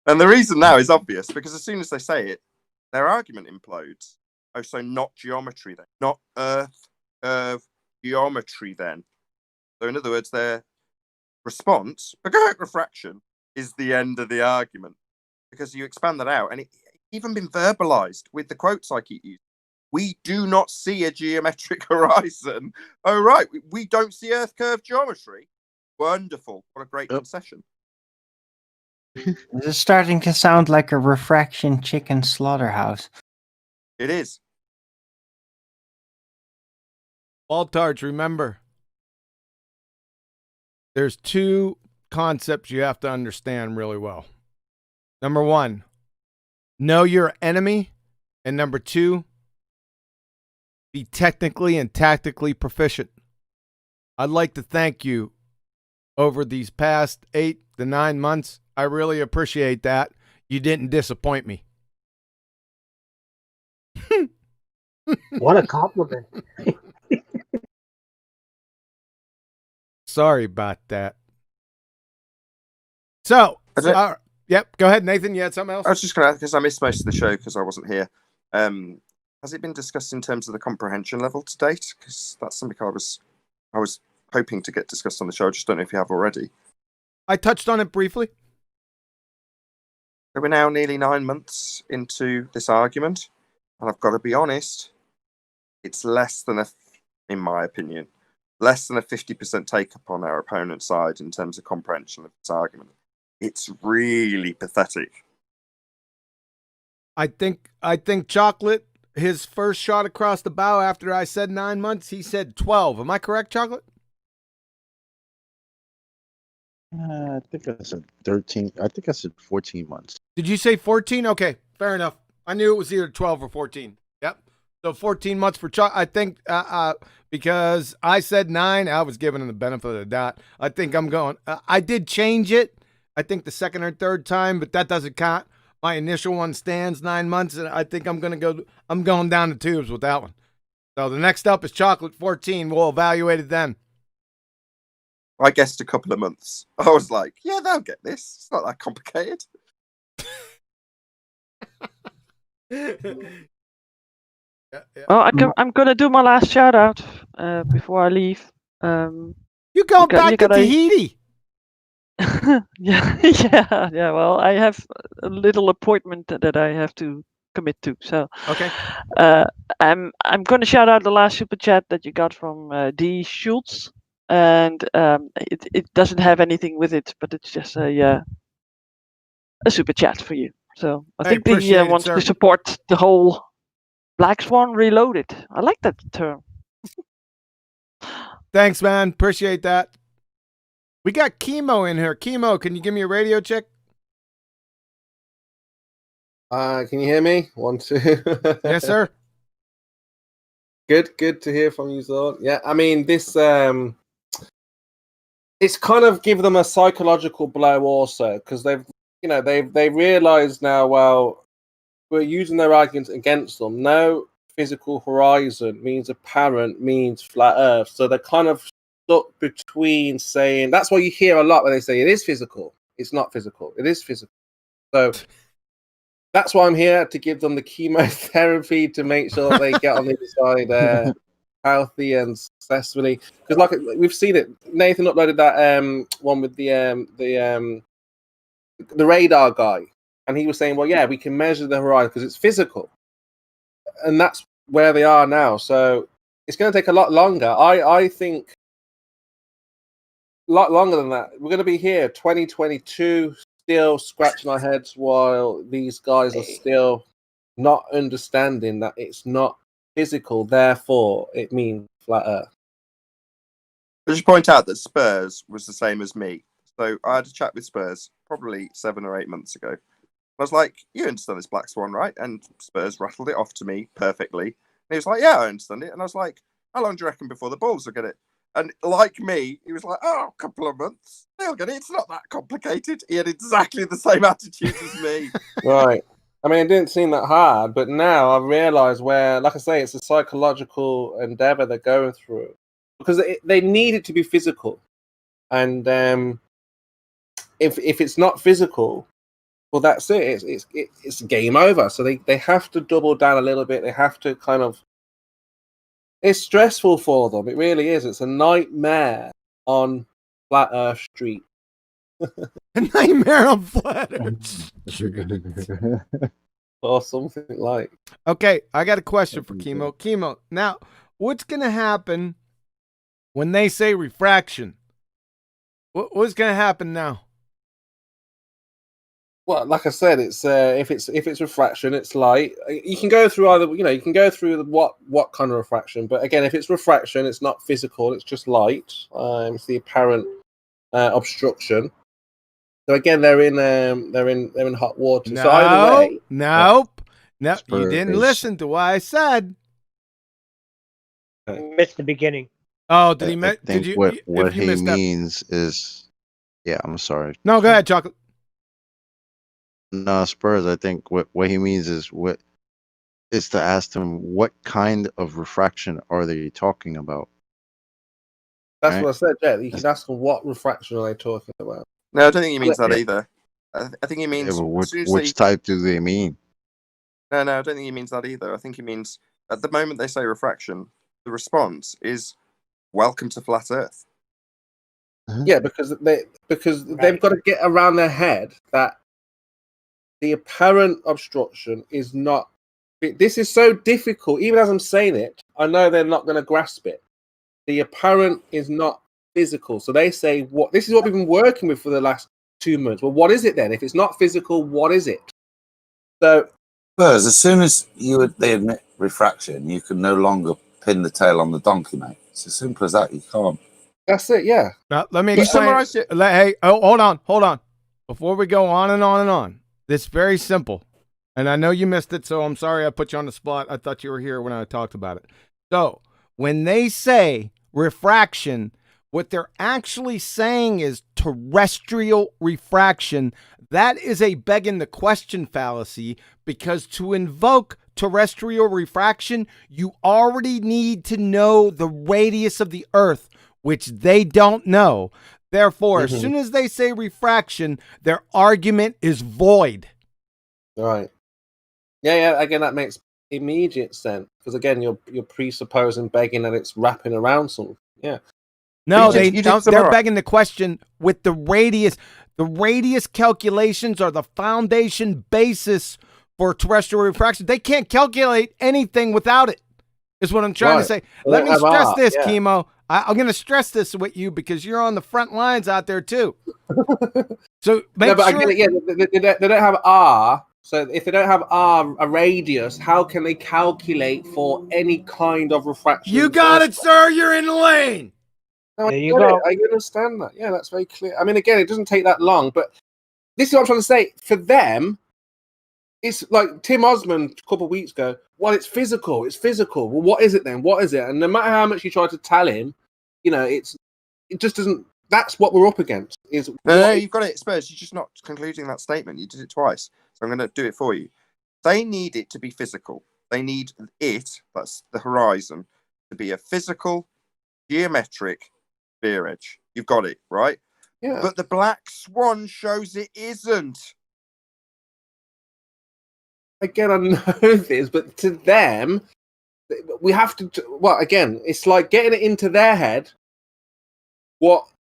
And the reason now is obvious, because as soon as they say it, their argument implodes. Oh, so not geometry then. Not Earth curve geometry then. So in other words, their response, refraction, is the end of the argument. Because you expand that out, and it's even been verbalized with the quotes I keep using. We do not see a geometric horizon. Oh, right. We don't see Earth curve geometry. Wonderful. What a great concession. This is starting to sound like a refraction chicken slaughterhouse. It is. Baltards, remember, there's two concepts you have to understand really well. Number one, know your enemy. And number two, be technically and tactically proficient. I'd like to thank you over these past 8 to 9 months. I really appreciate that. You didn't disappoint me. What a compliment. Sorry about that. So, yep, go ahead, Nathan. You had something else? I was just going to ask, because I missed most of the show because I wasn't here. Has it been discussed in terms of the comprehension level to date? Because that's something I was hoping to get discussed on the show. I just don't know if you have already. I touched on it briefly. So we're now nearly 9 months into this argument, and I've got to be honest, it's less than in my opinion, less than a 50% take up on our opponent's side in terms of comprehension of this argument. It's really pathetic. I think Chocolate, his first shot across the bow after I said 9 months, he said 12. Am I correct, Chocolate? I think I said 13. I think I said 14 months. Did you say 14? Okay, fair enough. I knew it was either 12 or 14. Yep. So 14 months for Chocolate. I think because I said 9, I was giving him the benefit of the doubt. I think I'm going. I did change it. I think the second or third time, but that doesn't count. My initial one stands 9 months, and I think I'm going down the tubes with that one. So the next up is Chocolate 14. We'll evaluate it then. I guessed a couple of months. I was like, yeah, they'll get this. It's not that complicated. Well, I'm gonna do my last shout out before I leave. You going back to Tahiti? yeah. Well, I have a little appointment that I have to commit to. So okay. I'm gonna shout out the last super chat that you got from D Schultz, and it doesn't have anything with it, but it's just a super chat for you. So I think he wants to support the whole Black Swan Reloaded. I like that term. Thanks, man. Appreciate that. We got Chemo in here. Chemo, can you give me a radio check? Can you hear me? 1, 2. Yes, sir. Good to hear from you, Zord. Yeah, I mean this. It's kind of give them a psychological blow also because they've realised now. Well, we're using their arguments against them. No physical horizon means apparent means flat Earth. So they're kind of stuck between saying that's what you hear a lot when they say it is physical. It's not physical. It is physical. So. That's why I'm here to give them the chemotherapy to make sure that they get on the other side healthy and successfully. Because like we've seen it, Nathan uploaded that one with the radar guy, and he was saying, well, yeah, we can measure the horizon because it's physical, and that's where they are now. So it's going to take a lot longer. I think a lot longer than that. We're going to be here 2022. Still scratching our heads while these guys are still not understanding that it's not physical, therefore it means flat Earth. I just point out that Spurs was the same as me. So I had a chat with Spurs probably 7 or 8 months ago. I was like, you understand this Black Swan, right? And Spurs rattled it off to me perfectly. And he was like, yeah, I understand it. And I was like, how long do you reckon before the Bulls will get it? And like me, he was like, oh, a couple of months. They'll get it. It's not that complicated. He had exactly the same attitude as me. Right. I mean, it didn't seem that hard, but now I realise where, like I say, it's a psychological endeavour they're going through. Because they need it to be physical. And if it's not physical, well, that's it. It's game over. So they have to double down a little bit. They have to kind of... It's stressful for them. It really is. It's a nightmare on Flat Earth Street. A nightmare on Flat Earth Street. Or something like. Okay, I got a question for Chemo. Chemo, now, what's going to happen when they say refraction? What's going to happen now? Well, like I said, it's if it's refraction, it's light. You can go through either, you can go through what kind of refraction, but again, if it's refraction, it's not physical; it's just light. It's the apparent obstruction. So again, they're in hot water. No, so either way, nope. No, you Spurs. didn't listen to what I said. Missed the beginning. Oh, did he? I Did think you? what if you he missed that- means is, yeah. I'm sorry. No, go ahead, Chocolate. No, Spurs. I think what he means is to ask them what kind of refraction are they talking about? that's Right. what I said. Yeah, you can ask them what refraction are they talking about. No, I don't think he means that Yeah. either. I think he Yeah, means... but as soon as which type do they mean? No, I don't think he means that either. I think he means at the moment they say refraction, the response is welcome to flat Earth. Yeah, because they've got to get around their head that the apparent obstruction is not. This is so difficult. Even as I'm saying it, I know they're not going to grasp it. The apparent is not physical. So they say, "What? This is what we've been working with for the last 2 months." Well, what is it then? If it's not physical, what is it? So, Spurs, as soon as they admit refraction, you can no longer pin the tail on the donkey, mate. It's as simple as that. You can't. that's it. Yeah. Now, let me He explain. summarized it. Hey, hold on. Before we go on and on and on, it's very simple. And I know you missed it, so I'm sorry I put you on the spot. I thought you were here when I talked about it. So, when they say refraction, what they're actually saying is terrestrial refraction. That is a begging the question fallacy, because to invoke terrestrial refraction, you already need to know the radius of the Earth, which they don't know. Therefore, as soon as they say refraction, their argument is void. Right. Yeah. Again, that makes immediate sense because again, you're presupposing begging that it's wrapping around something. Yeah. No, You they did don't. They're summarize. begging the question with the radius. The radius calculations are the foundation basis for terrestrial refraction. They can't calculate anything without it, is what I'm trying to say. They Let don't me have stress art, this, yeah. Chemo. I'm going to stress this with you because you're on the front lines out there too. So make No, but sure. again, yeah, they don't have R. So if they don't have R, a radius, how can they calculate for any kind of refraction? You got it, sir. You're in the lane. No, There I you get go. it. I understand that. Yeah, that's very clear. I mean, again, it doesn't take that long, but this is what I'm trying to say. For them, it's like Tim Osmond a couple of weeks ago. Well, it's physical. It's physical. Well, what is it then? What is it? And no matter how much you try to tell him, it just doesn't. That's what we're up against. No, you've got it, Spurs. You're just not concluding that statement. You did it twice. So I'm going to do it for you. They need it to be physical. They need that's the horizon, to be a physical, geometric sphere edge. You've got it, right? Yeah. But the black swan shows it isn't. Again, I know this, but to them, we have to. Well, again, it's like getting it into their head.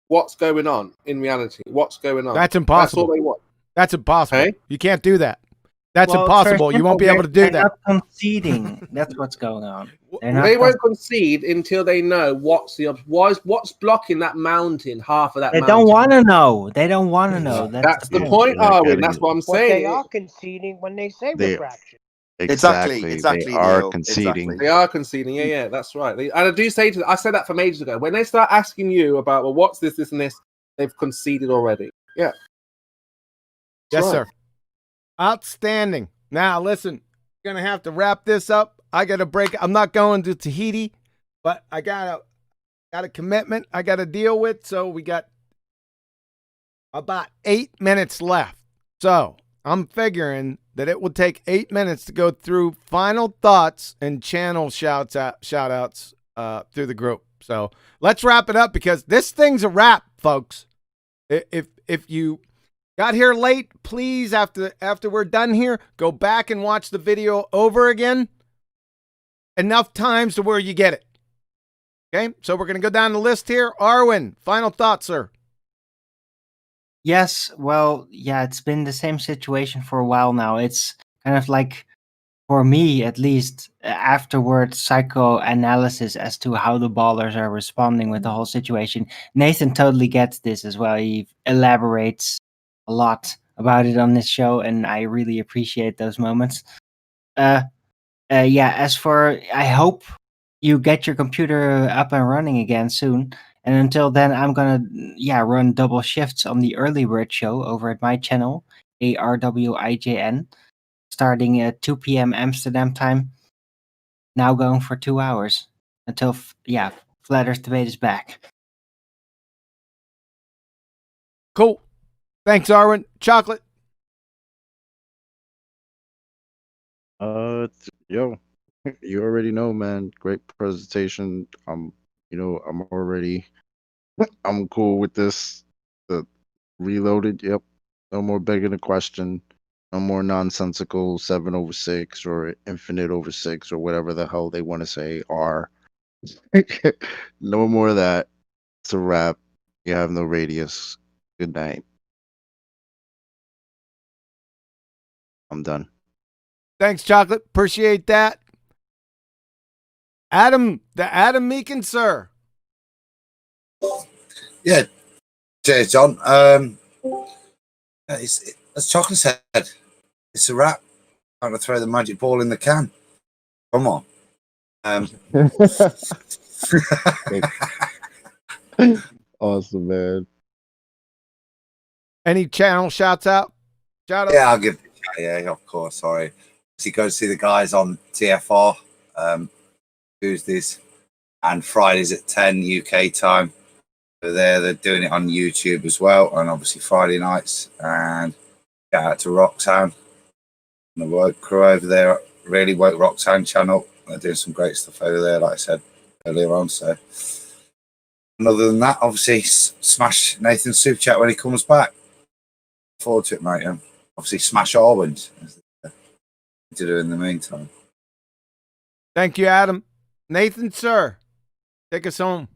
What's going on in reality? What's going on? That's impossible. That's all they want. That's impossible. Hey? You can't do that. That's Well, impossible. first You won't be they're- able to do they're that. Not conceding. That's what's going on. They won't concede until they know what's blocking that mountain. Half of that. They mountain. don't want to know. They don't want to know. That's the point. point, They're Arwin. getting That's what I'm But saying. they are conceding when they say They- refraction. Exactly, They are Neil, conceding. exactly. They are conceding. Yeah, that's right. And I do say I said that from ages ago. When they start asking you about, well, what's this, and this, they've conceded already. Yeah. Yes, right. sir. Outstanding. Now, listen, we're going to have to wrap this up. I got to break. I'm not going to Tahiti, but I got a commitment I got to deal with. So we got about 8 minutes left. So I'm figuring that it will take 8 minutes to go through final thoughts and channel shout outs through the group. So let's wrap it up because this thing's a wrap, folks. If you got here late, please, after we're done here, go back and watch the video over again. Enough times to where you get it. Okay, so we're going to go down the list here. Arwin, final thoughts, sir. Yes, well, yeah, it's been the same situation for a while now. It's kind of like, for me at least, afterward psychoanalysis as to how the ballers are responding with the whole situation. Nathan totally gets this as well. He elaborates a lot about it on this show, and I really appreciate those moments. Yeah, as for, I hope you get your computer up and running again soon. And until then, I'm gonna run double shifts on the Early Bird show over at my channel, ARWIJN, starting at 2 p.m. Amsterdam time. Now going for 2 hours until Flat Earth Debate is back. Cool. Thanks, Arwin. Chocolate. Yo, you already know, man. Great presentation. I'm cool with this. The reloaded. Yep. No more begging a question. No more nonsensical 7/6 or infinite over 6 or whatever the hell they want to say are. No more of that. It's a wrap. You have no radius. Good night. I'm done. Thanks, Chocolate. Appreciate that. Adam, the Adam Meekin, sir. Yeah, cheers, John. As Chocolate said, it's a wrap. I'm going to throw the magic ball in the can. Come on. Awesome, man. Any channel shouts out? Shout out? Yeah, I'll give. Yeah, of course. Sorry. So you go see the guys on TFR Tuesdays and Fridays at 10 UK time. They're doing it on YouTube as well, and obviously Friday nights. And shout out to Roxanne and the work crew over there. Really woke Roxanne channel. They're doing some great stuff over there, like I said earlier on. So, and other than that, obviously smash Nathan's super chat when he comes back. Look forward to it, mate. And obviously smash Arwin's to do in the meantime. Thank you, Adam. Nathan, sir, take us home.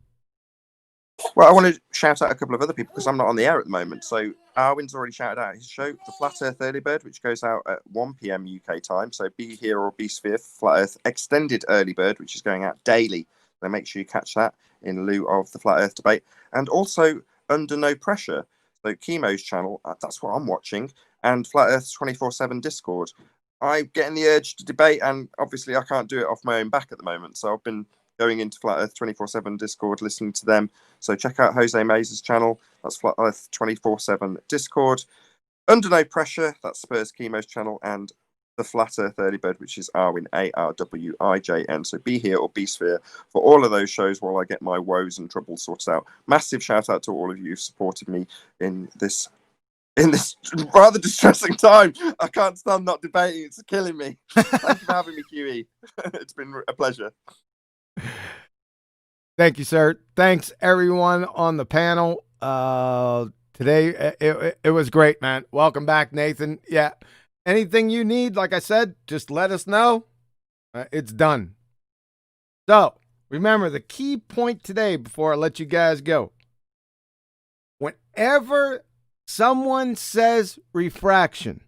Well, I want to shout out a couple of other people because I'm not on the air at the moment. So Arwin's already shouted out his show, The Flat Earth Early Bird, which goes out at 1 p.m. UK time. So be here or be sphere, Flat Earth Extended Early Bird, which is going out daily. So make sure you catch that in lieu of the Flat Earth Debate. And also Under No Pressure. So Chemo's channel, that's what I'm watching. And Flat Earth's 24/7 Discord. I'm getting the urge to debate, and obviously I can't do it off my own back at the moment. So I've been going into Flat Earth 24/7 Discord, listening to them. So check out Jose Mays' channel. That's Flat Earth 24/7 Discord. Under No Pressure, that's Spurs Chemo's channel, and the Flat Earth Early Bird, which is Arwin, ARWIJN. So be here or be sphere for all of those shows while I get my woes and troubles sorted out. Massive shout out to all of you who've supported me in this rather distressing time. I can't stand not debating. It's killing me. Thank you for having me, QE. It's been a pleasure. Thank you, sir. Thanks, everyone on the panel. Today, it was great, man. Welcome back, Nathan. Yeah. Anything you need, like I said, just let us know. It's done. So, remember, the key point today before I let you guys go. Whenever someone says refraction,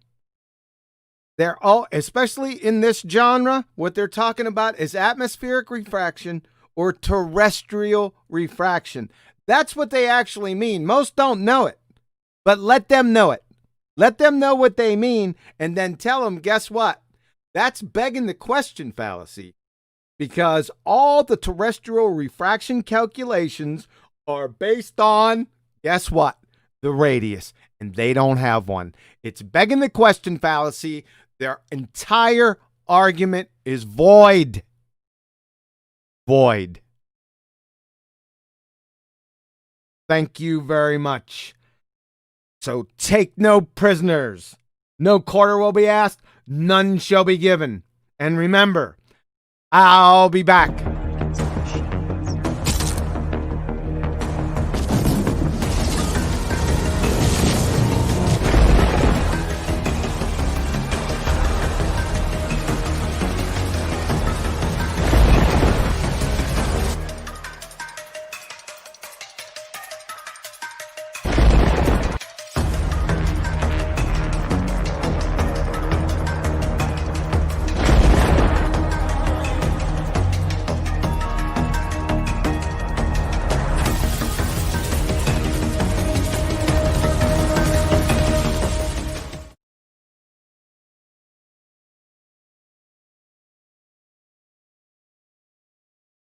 they're all, especially in this genre, what they're talking about is atmospheric refraction or terrestrial refraction. That's what they actually mean. Most don't know it, but let them know it. Let them know what they mean, and then tell them, guess what? That's begging the question fallacy, because all the terrestrial refraction calculations are based on, guess what? The radius, and they don't have one. It's begging the question fallacy. Their entire argument is void. Void. Thank you very much. So take no prisoners. No quarter will be asked. None shall be given. And remember, I'll be back.